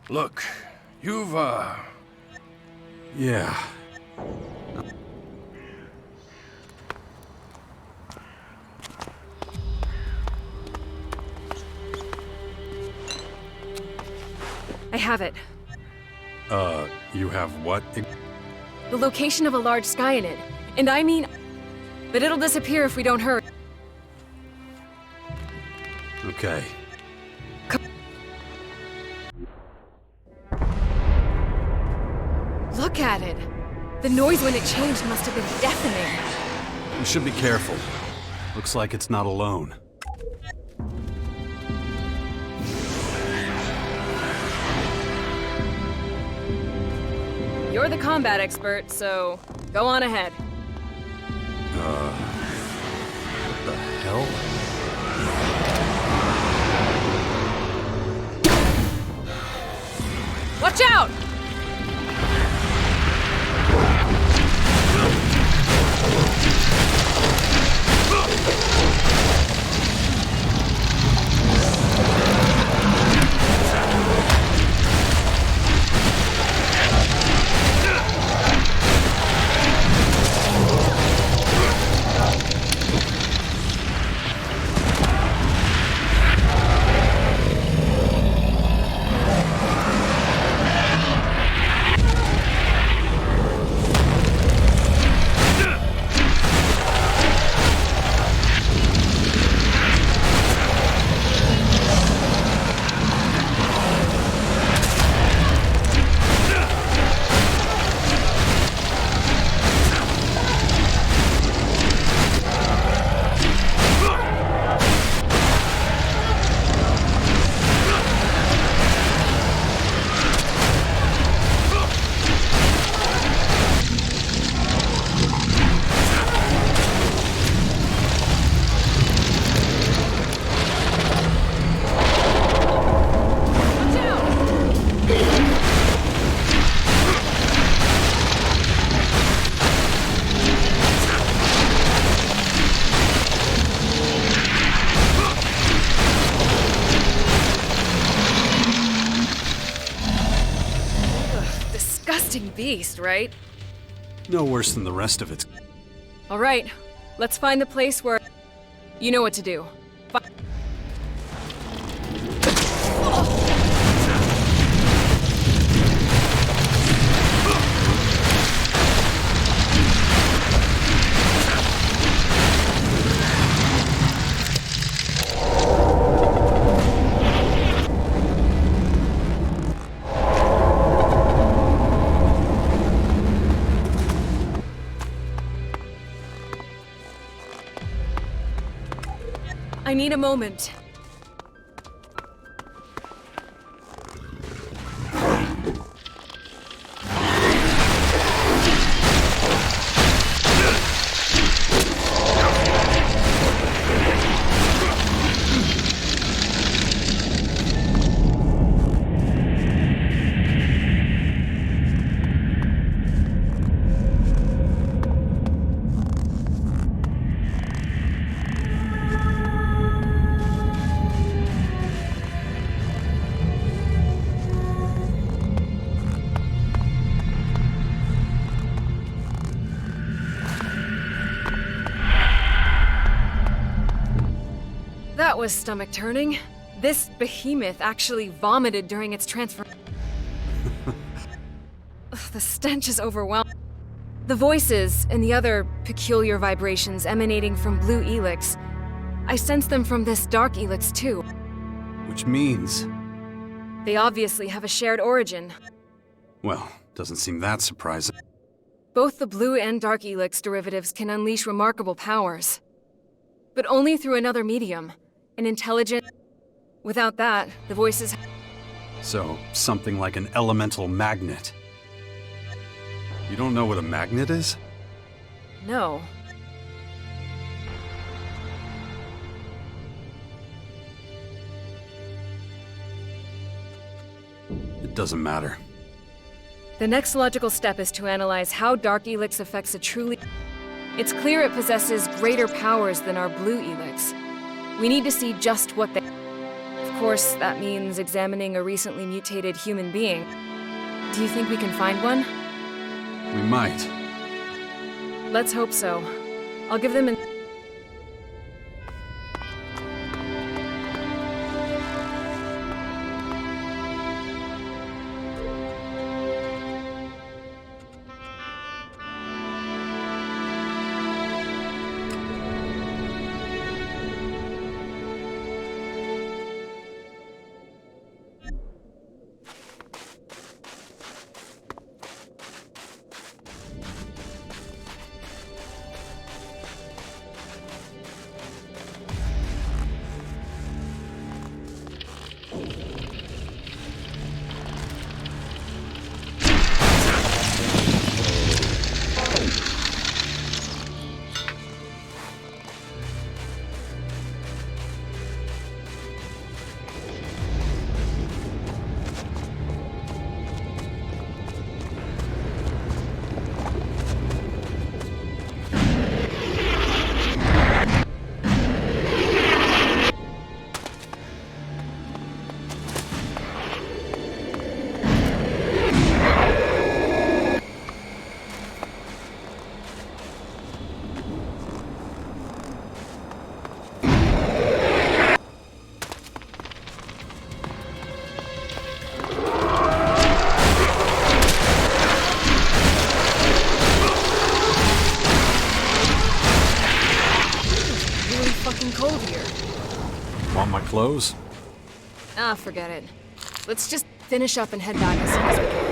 [SPEAKER 5] Look, you've,
[SPEAKER 2] Yeah.
[SPEAKER 7] I have it.
[SPEAKER 2] You have what?
[SPEAKER 7] The location of a large skyanid. And I mean... But it'll disappear if we don't hurry.
[SPEAKER 2] Okay.
[SPEAKER 7] Look at it! The noise when it changed must have been deafening.
[SPEAKER 2] We should be careful. Looks like it's not alone.
[SPEAKER 7] You're the combat expert, so go on ahead.
[SPEAKER 2] What the hell?
[SPEAKER 7] Watch out! Beast, right?
[SPEAKER 2] No worse than the rest of it.
[SPEAKER 7] All right, let's find the place where... You know what to do. I need a moment. That was stomach-turning. This behemoth actually vomited during its transfer. The stench is overwhelming. The voices and the other peculiar vibrations emanating from blue ELEX, I sense them from this dark ELEX too.
[SPEAKER 2] Which means...
[SPEAKER 7] They obviously have a shared origin.
[SPEAKER 2] Well, doesn't seem that surprising.
[SPEAKER 7] Both the blue and dark ELEX derivatives can unleash remarkable powers. But only through another medium, an intelligent... Without that, the voices...
[SPEAKER 2] So, something like an elemental magnet. You don't know what a magnet is?
[SPEAKER 7] No.
[SPEAKER 2] It doesn't matter.
[SPEAKER 7] The next logical step is to analyze how dark ELEX affects a truly... It's clear it possesses greater powers than our blue ELEX. We need to see just what they... Of course, that means examining a recently mutated human being. Do you think we can find one?
[SPEAKER 2] We might.
[SPEAKER 7] Let's hope so. I'll give them an...
[SPEAKER 2] Clothes?
[SPEAKER 7] Ah, forget it. Let's just finish up and head back as soon as we can.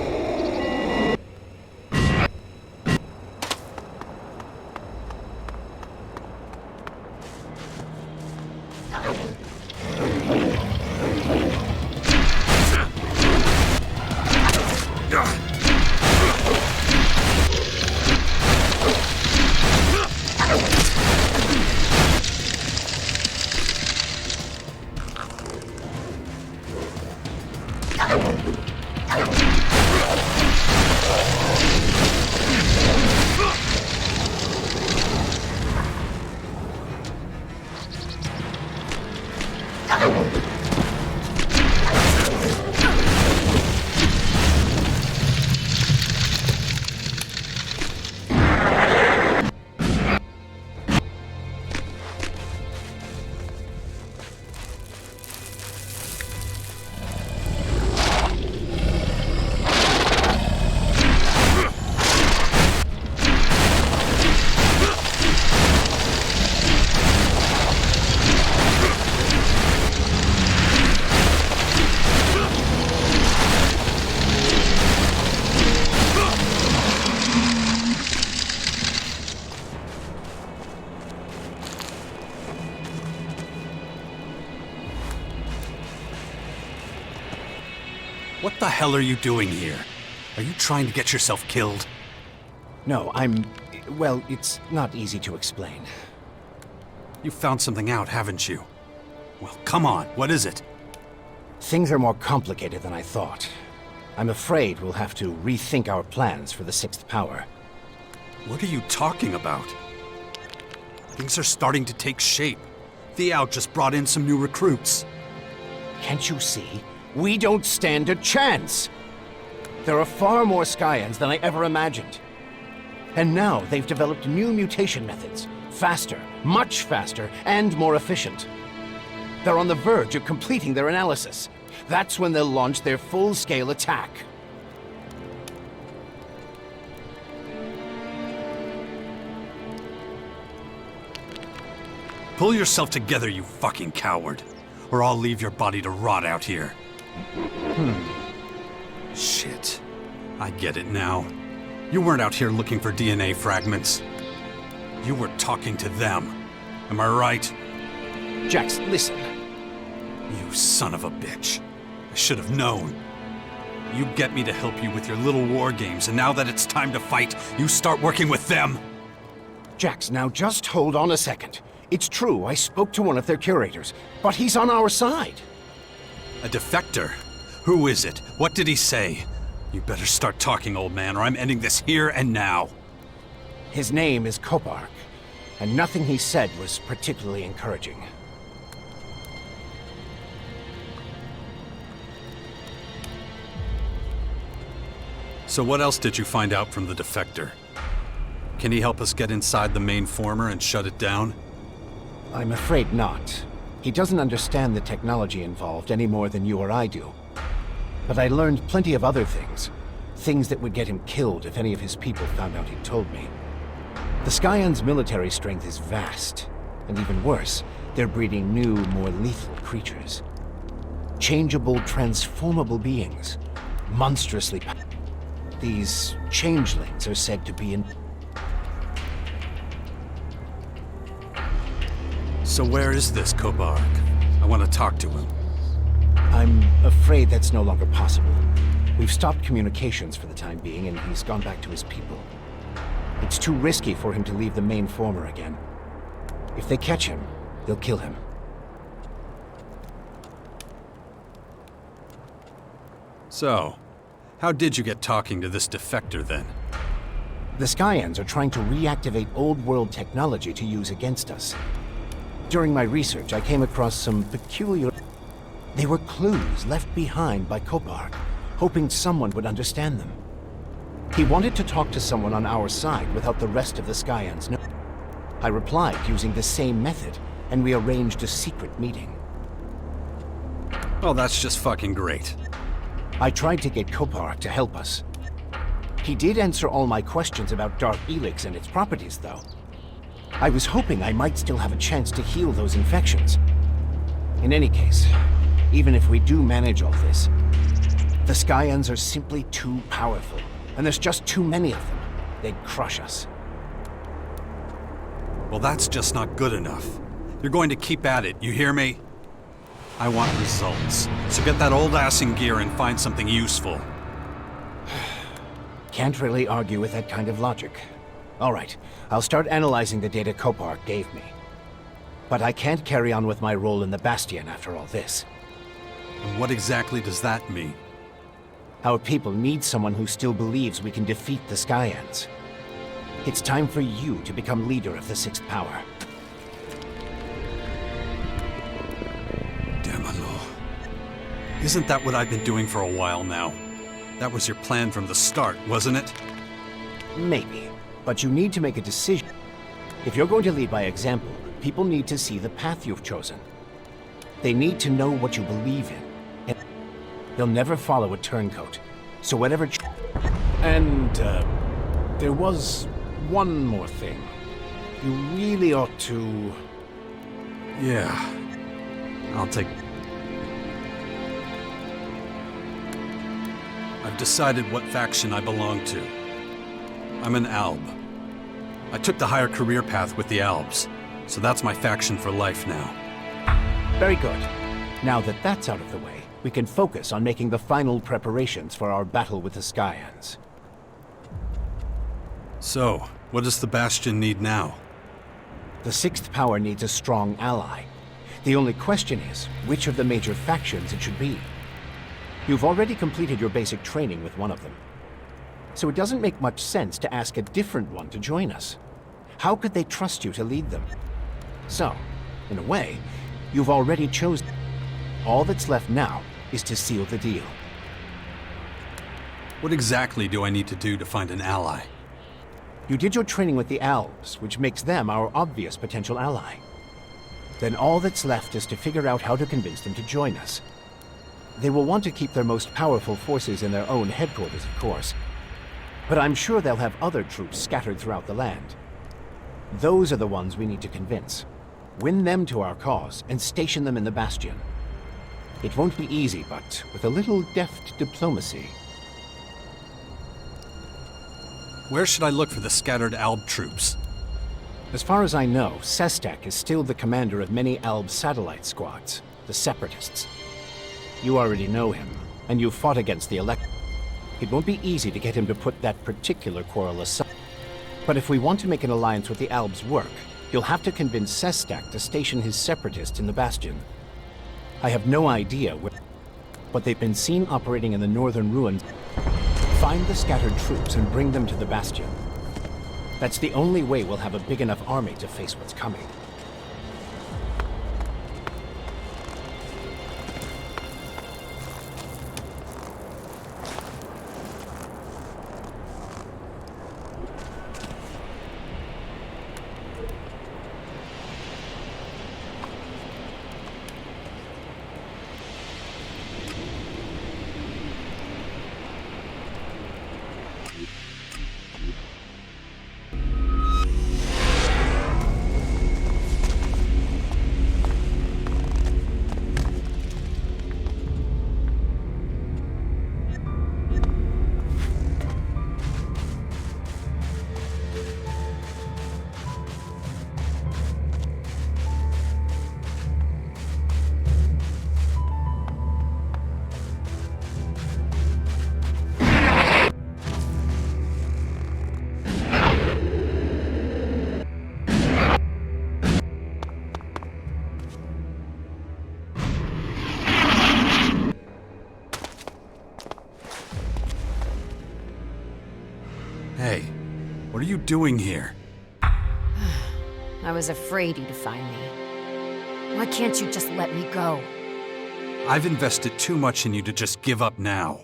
[SPEAKER 2] What the hell are you doing here? Are you trying to get yourself killed?
[SPEAKER 11] No, well, it's not easy to explain.
[SPEAKER 2] You found something out, haven't you? Well, come on, what is it?
[SPEAKER 11] Things are more complicated than I thought. I'm afraid we'll have to rethink our plans for the sixth power.
[SPEAKER 2] What are you talking about? Things are starting to take shape. The Out just brought in some new recruits.
[SPEAKER 11] Can't you see? We don't stand a chance! There are far more Skyans than I ever imagined. And now they've developed new mutation methods. Faster, much faster, and more efficient. They're on the verge of completing their analysis. That's when they'll launch their full-scale attack.
[SPEAKER 2] Pull yourself together, you fucking coward. Or I'll leave your body to rot out here. Shit. I get it now. You weren't out here looking for DNA fragments. You were talking to them. Am I right?
[SPEAKER 11] Jax, listen.
[SPEAKER 2] You son of a bitch. I should have known. You get me to help you with your little war games, and now that it's time to fight, you start working with them.
[SPEAKER 11] Jax, now just hold on a second. It's true, I spoke to one of their curators, but he's on our side.
[SPEAKER 2] A defector? Who is it? What did he say? You better start talking, old man, or I'm ending this here and now.
[SPEAKER 11] His name is Kopark, and nothing he said was particularly encouraging.
[SPEAKER 2] So what else did you find out from the defector? Can he help us get inside the main former and shut it down?
[SPEAKER 11] I'm afraid not. He doesn't understand the technology involved any more than you or I do. But I learned plenty of other things. Things that would get him killed if any of his people found out he'd told me. The Scions' military strength is vast. And even worse, they're breeding new, more lethal creatures. Changeable, transformable beings. Monstrously powerful. These changelings are said to be in...
[SPEAKER 2] So where is this Kopark? I want to talk to him.
[SPEAKER 11] I'm afraid that's no longer possible. We've stopped communications for the time being, and he's gone back to his people. It's too risky for him to leave the main former again. If they catch him, they'll kill him.
[SPEAKER 2] So, how did you get talking to this defector then?
[SPEAKER 11] The Scions are trying to reactivate old-world technology to use against us. During my research, I came across some peculiar... They were clues left behind by Kopark, hoping someone would understand them. He wanted to talk to someone on our side without the rest of the Scions knowing. I replied using the same method, and we arranged a secret meeting.
[SPEAKER 2] Oh, that's just fucking great.
[SPEAKER 11] I tried to get Kopark to help us. He did answer all my questions about Dark ELEX and its properties, though. I was hoping I might still have a chance to heal those infections. In any case, even if we do manage all this, the Scions are simply too powerful, and there's just too many of them. They'd crush us.
[SPEAKER 2] Well, that's just not good enough. You're going to keep at it, you hear me? I want results. So get that old ass in gear and find something useful.
[SPEAKER 11] Can't really argue with that kind of logic. All right, I'll start analyzing the data Kopark gave me. But I can't carry on with my role in the Bastion after all this.
[SPEAKER 2] And what exactly does that mean?
[SPEAKER 11] Our people need someone who still believes we can defeat the Scions. It's time for you to become leader of the Sixth Power.
[SPEAKER 2] Damalo. Isn't that what I've been doing for a while now? That was your plan from the start, wasn't it?
[SPEAKER 11] Maybe. But you need to make a decision. If you're going to lead by example, people need to see the path you've chosen. They need to know what you believe in. And they'll never follow a turncoat. So whatever...
[SPEAKER 9] And, there was one more thing. You really ought to...
[SPEAKER 2] Yeah. I'll take... I've decided what faction I belong to. I'm an Alb. I took the higher career path with the Albs, so that's my faction for life now.
[SPEAKER 11] Very good. Now that that's out of the way, we can focus on making the final preparations for our battle with the Scions.
[SPEAKER 2] So, what does the Bastion need now?
[SPEAKER 11] The Sixth Power needs a strong ally. The only question is, which of the major factions it should be. You've already completed your basic training with one of them. So it doesn't make much sense to ask a different one to join us. How could they trust you to lead them? So, in a way, you've already chosen. All that's left now is to seal the deal.
[SPEAKER 2] What exactly do I need to do to find an ally?
[SPEAKER 11] You did your training with the Albs, which makes them our obvious potential ally. Then all that's left is to figure out how to convince them to join us. They will want to keep their most powerful forces in their own headquarters, of course. But I'm sure they'll have other troops scattered throughout the land. Those are the ones we need to convince. win them to our cause, and station them in the Bastion. It won't be easy, but with a little deft diplomacy...
[SPEAKER 2] Where should I look for the scattered Alb troops?
[SPEAKER 11] As far as I know, Sestak is still the commander of many Alb satellite squads, the separatists. You already know him, and you've fought against the ELEX. It won't be easy to get him to put that particular quarrel aside. But if we want to make an alliance with the Albs work, you'll have to convince Sestak to station his separatists in the Bastion. I have no idea where, but they've been seen operating in the northern ruins. Find the scattered troops and bring them to the Bastion. That's the only way we'll have a big enough army to face what's coming.
[SPEAKER 2] Hey, what are you doing here?
[SPEAKER 8] I was afraid you'd find me. Why can't you just let me go?
[SPEAKER 2] I've invested too much in you to just give up now.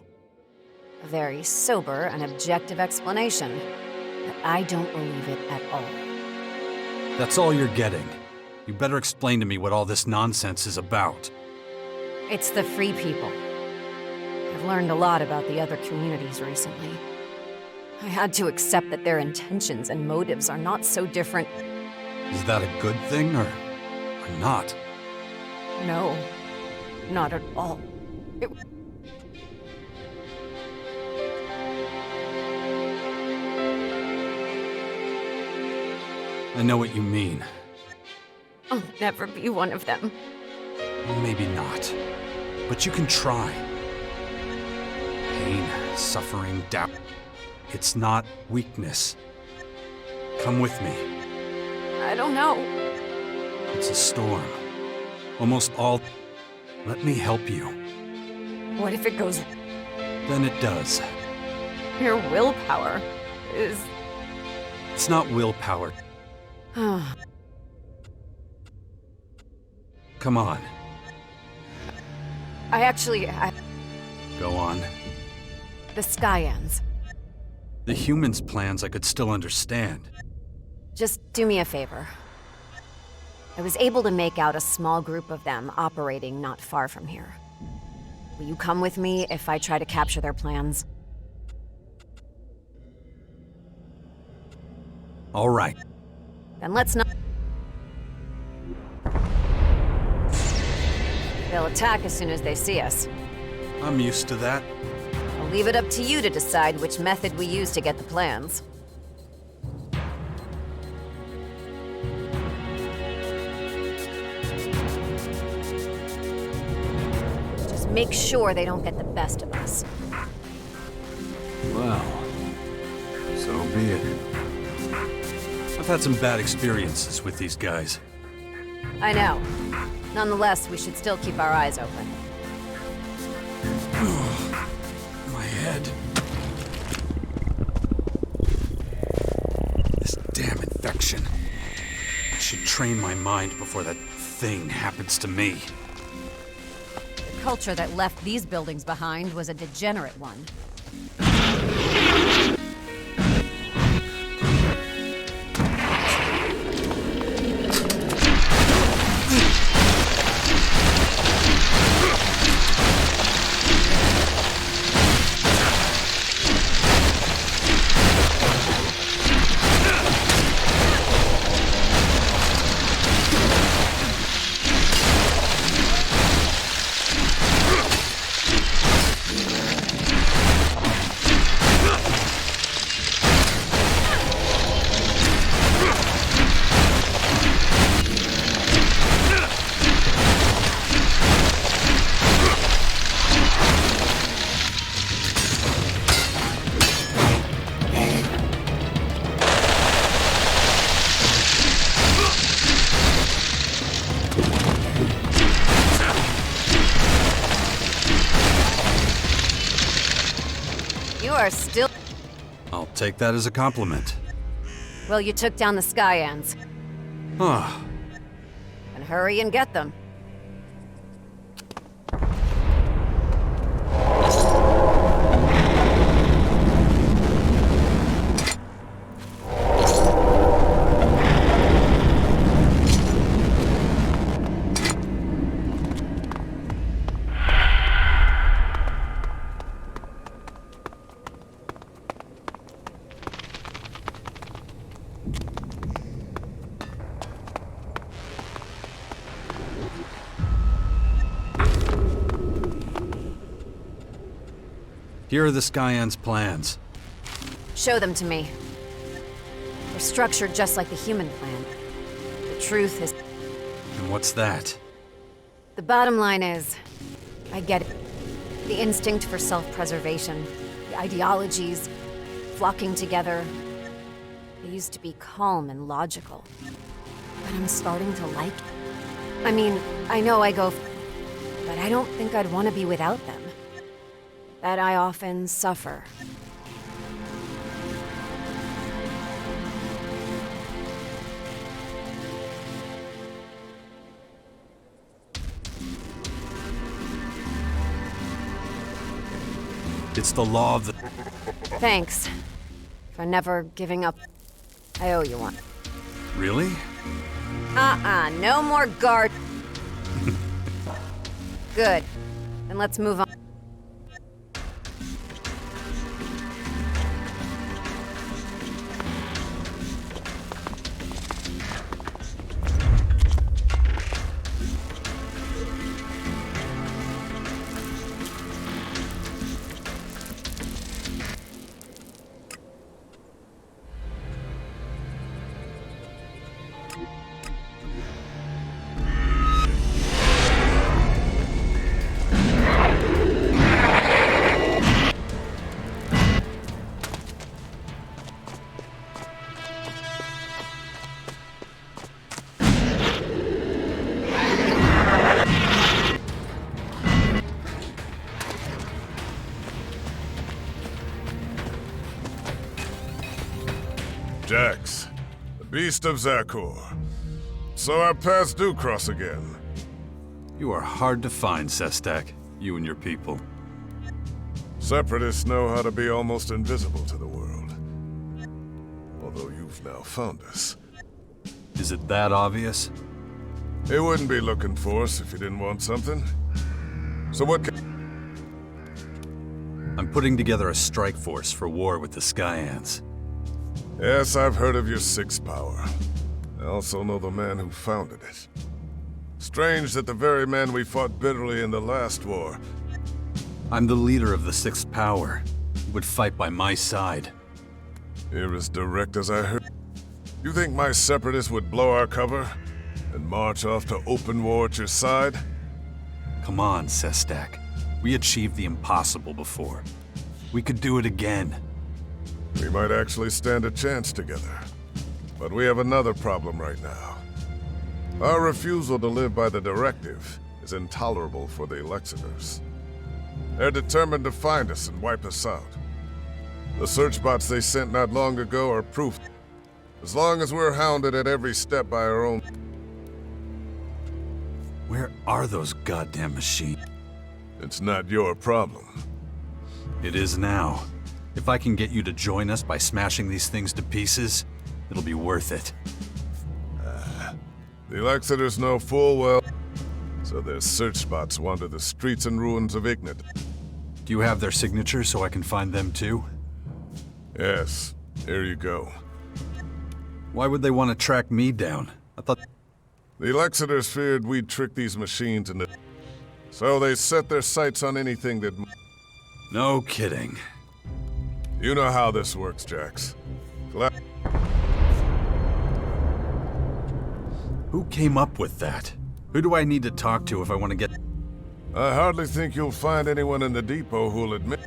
[SPEAKER 8] A very sober and objective explanation, but I don't believe it at all.
[SPEAKER 2] That's all you're getting. You better explain to me what all this nonsense is about.
[SPEAKER 8] It's the Free People. I've learned a lot about the other communities recently. I had to accept that their intentions and motives are not so different.
[SPEAKER 2] Is that a good thing, or not?
[SPEAKER 8] No, not at all.
[SPEAKER 2] I know what you mean.
[SPEAKER 8] I'll never be one of them.
[SPEAKER 2] Maybe not. But you can try. Pain, suffering, doubt. It's not weakness. Come with me.
[SPEAKER 8] I don't know.
[SPEAKER 2] It's a storm. Almost all... Let me help you.
[SPEAKER 8] What if it goes...
[SPEAKER 2] Then it does.
[SPEAKER 8] Your willpower is...
[SPEAKER 2] It's not willpower. Come on.
[SPEAKER 8] I...
[SPEAKER 2] Go on.
[SPEAKER 8] The Skyans.
[SPEAKER 2] The humans' plans I could still understand.
[SPEAKER 8] Just do me a favor. I was able to make out a small group of them operating not far from here. Will you come with me if I try to capture their plans?
[SPEAKER 2] All right.
[SPEAKER 8] Then let's not... They'll attack as soon as they see us.
[SPEAKER 2] I'm used to that.
[SPEAKER 8] I'll leave it up to you to decide which method we use to get the plans. Just make sure they don't get the best of us.
[SPEAKER 2] Well, so be it. I've had some bad experiences with these guys.
[SPEAKER 8] I know. Nonetheless, we should still keep our eyes open.
[SPEAKER 2] My head. This damn infection. I should train my mind before that thing happens to me.
[SPEAKER 8] The culture that left these buildings behind was a degenerate one. are still...
[SPEAKER 2] I'll take that as a compliment.
[SPEAKER 8] Well, you took down the Skyans.
[SPEAKER 2] Ah,
[SPEAKER 8] And hurry and get them.
[SPEAKER 2] here are the Skyans' plans.
[SPEAKER 8] Show them to me. They're structured just like the human plan. The truth is...
[SPEAKER 2] And what's that?
[SPEAKER 8] The bottom line is, I get it. The instinct for self-preservation, the ideologies, flocking together. They used to be calm and logical. But I'm starting to like it. I mean, I know I go... But I don't think I'd want to be without them. That I often suffer.
[SPEAKER 2] It's the law of the...
[SPEAKER 8] Thanks for never giving up. I owe you one.
[SPEAKER 2] Really?
[SPEAKER 8] No more guard. Good. Then let's move on.
[SPEAKER 12] Jax, the beast of Zakor. So our paths do cross again.
[SPEAKER 2] You are hard to find, Sestak. You and your people.
[SPEAKER 12] Separatists know how to be almost invisible to the world. Although you've now found us.
[SPEAKER 2] Is it that obvious?
[SPEAKER 12] They wouldn't be looking for us if you didn't want something. So what can...
[SPEAKER 2] I'm putting together a strike force for war with the Skyans.
[SPEAKER 12] Yes, I've heard of your sixth power. I also know the man who founded it. Strange that the very man we fought bitterly in the last war...
[SPEAKER 2] I'm the leader of the sixth power. He would fight by my side.
[SPEAKER 12] You're as direct as I heard. You think my separatists would blow our cover? And march off to open war at your side?
[SPEAKER 2] Come on, Sestak. We achieved the impossible before. We could do it again.
[SPEAKER 12] We might actually stand a chance together. But we have another problem right now. Our refusal to live by the directive is intolerable for the elixitors. They're determined to find us and wipe us out. The search bots they sent not long ago are proof. As long as we're hounded at every step by our own...
[SPEAKER 2] Where are those goddamn machines?
[SPEAKER 12] It's not your problem.
[SPEAKER 2] It is now. If I can get you to join us by smashing these things to pieces, it'll be worth it.
[SPEAKER 12] The elixitors know full well, so their search spots wander the streets and ruins of Ignat.
[SPEAKER 2] Do you have their signatures so I can find them too?
[SPEAKER 12] Yes, here you go.
[SPEAKER 2] Why would they want to track me down? I thought...
[SPEAKER 12] The elixitors feared we'd trick these machines into... So they set their sights on anything that...
[SPEAKER 2] No kidding.
[SPEAKER 12] You know how this works, Jax.
[SPEAKER 2] Who came up with that? Who do I need to talk to if I want to get...
[SPEAKER 12] I hardly think you'll find anyone in the depot who'll admit...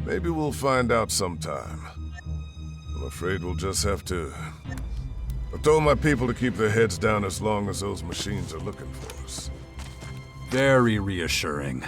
[SPEAKER 12] Maybe we'll find out sometime. I'm afraid we'll just have to... I told my people to keep their heads down as long as those machines are looking for us.
[SPEAKER 2] Very reassuring.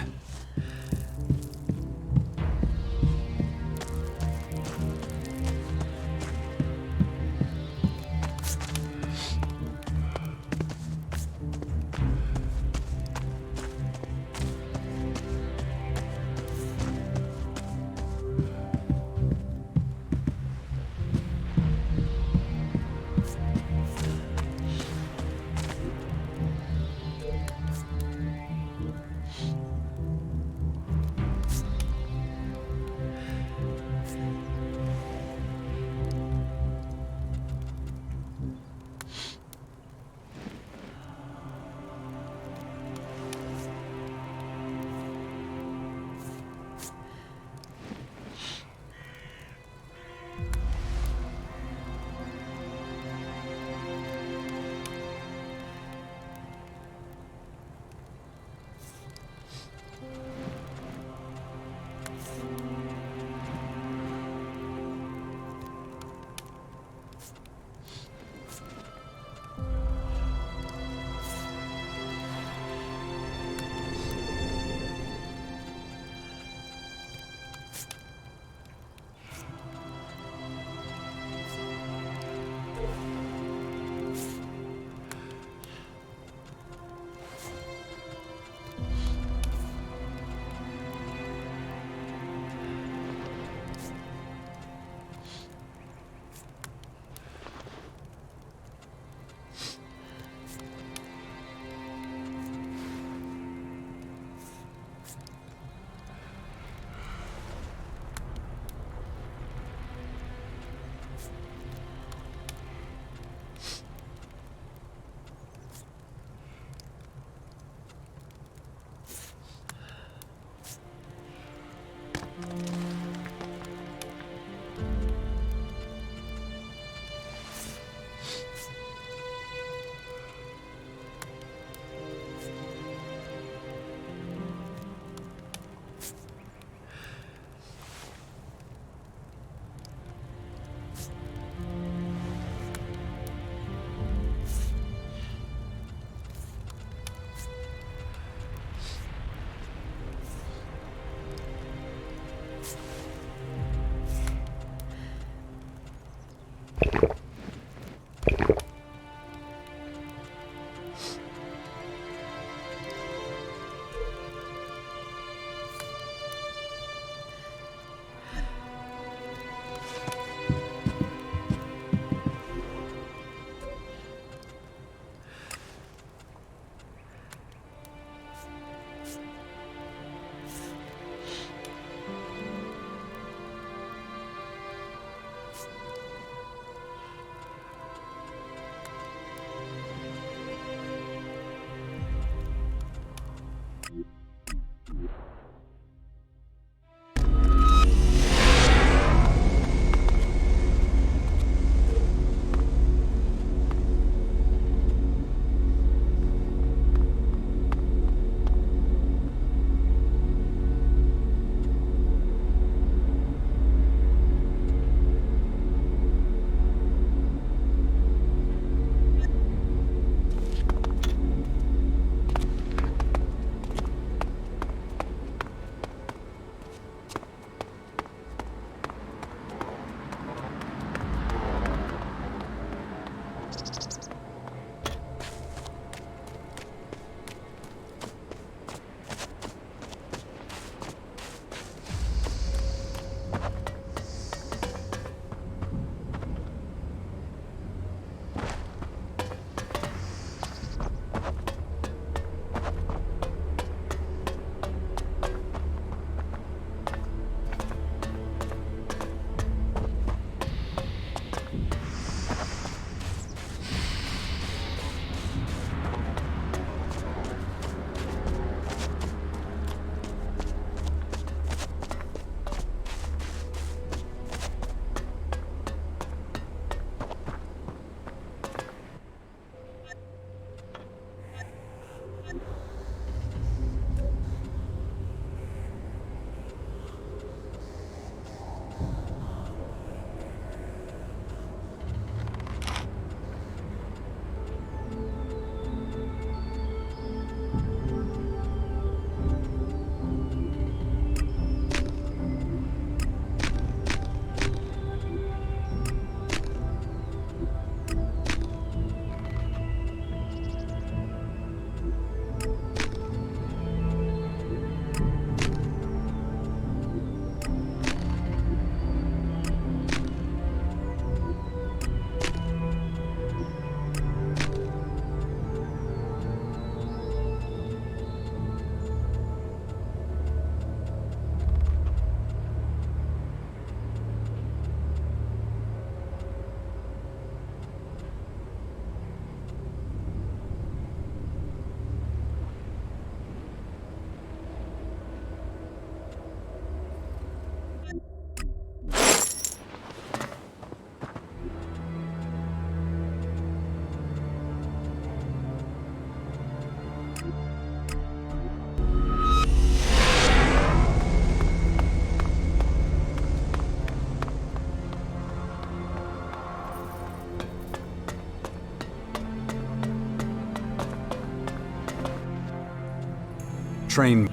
[SPEAKER 2] train...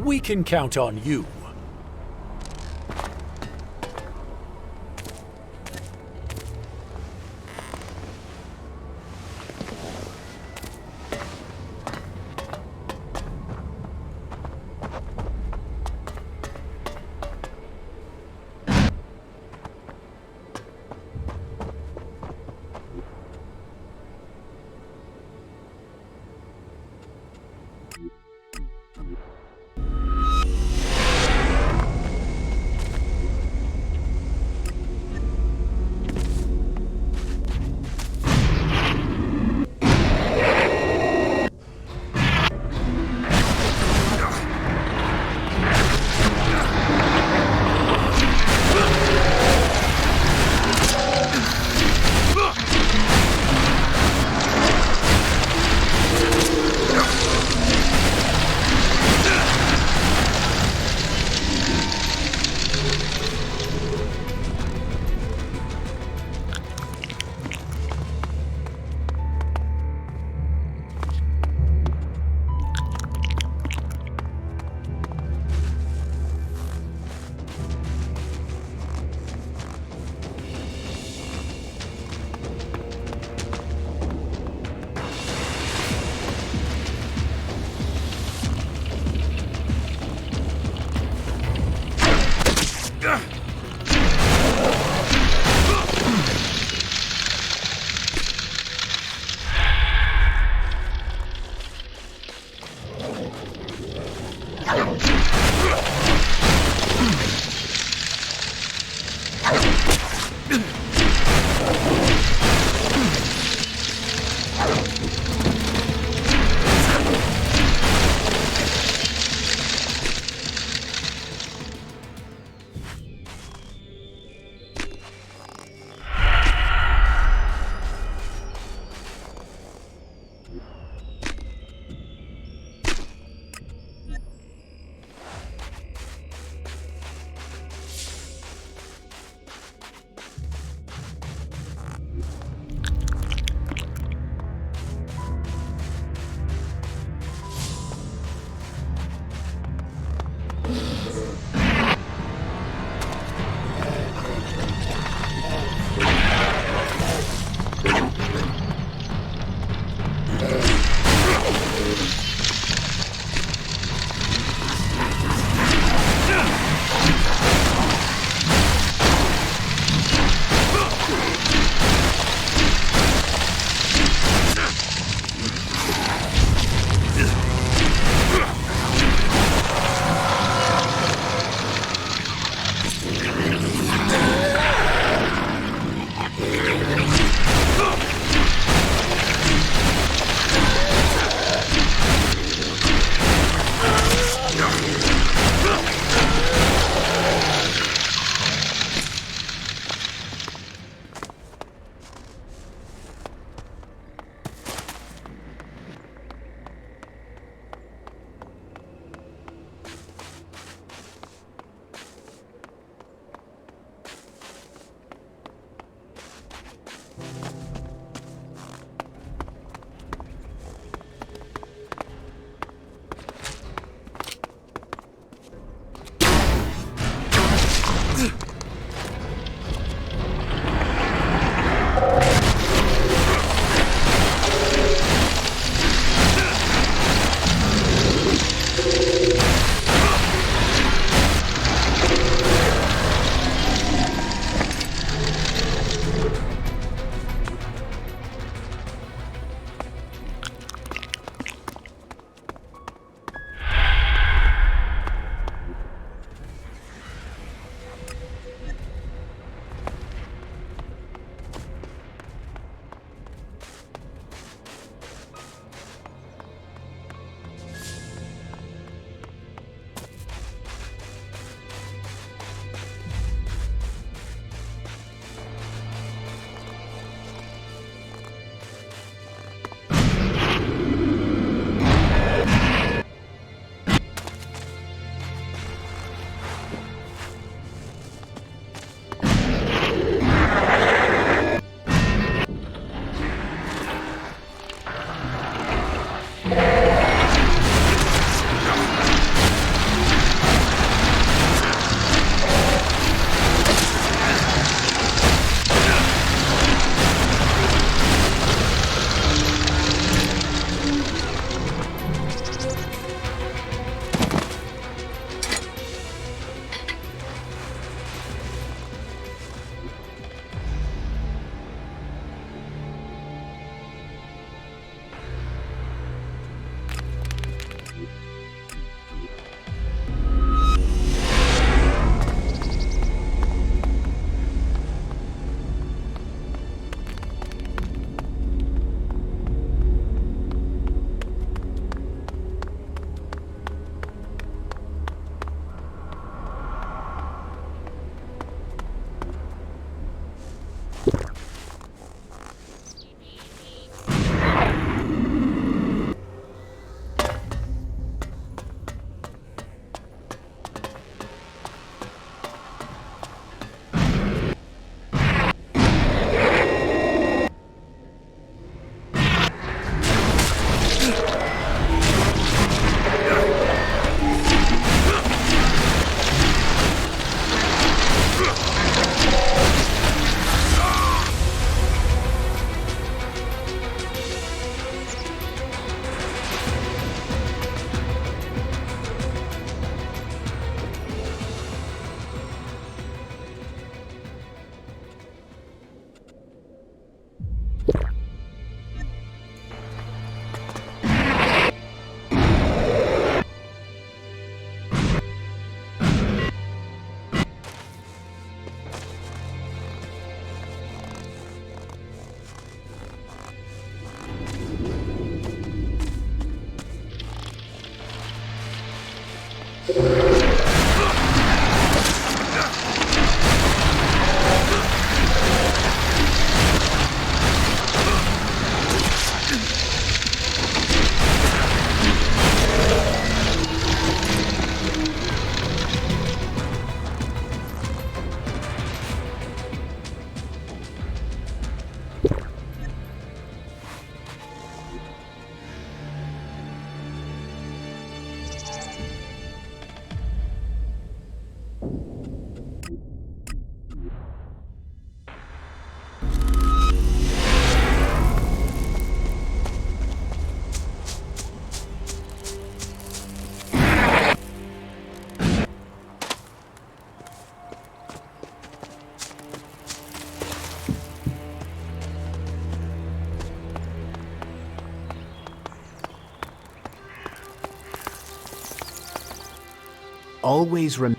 [SPEAKER 9] We can count on you.
[SPEAKER 11] always remember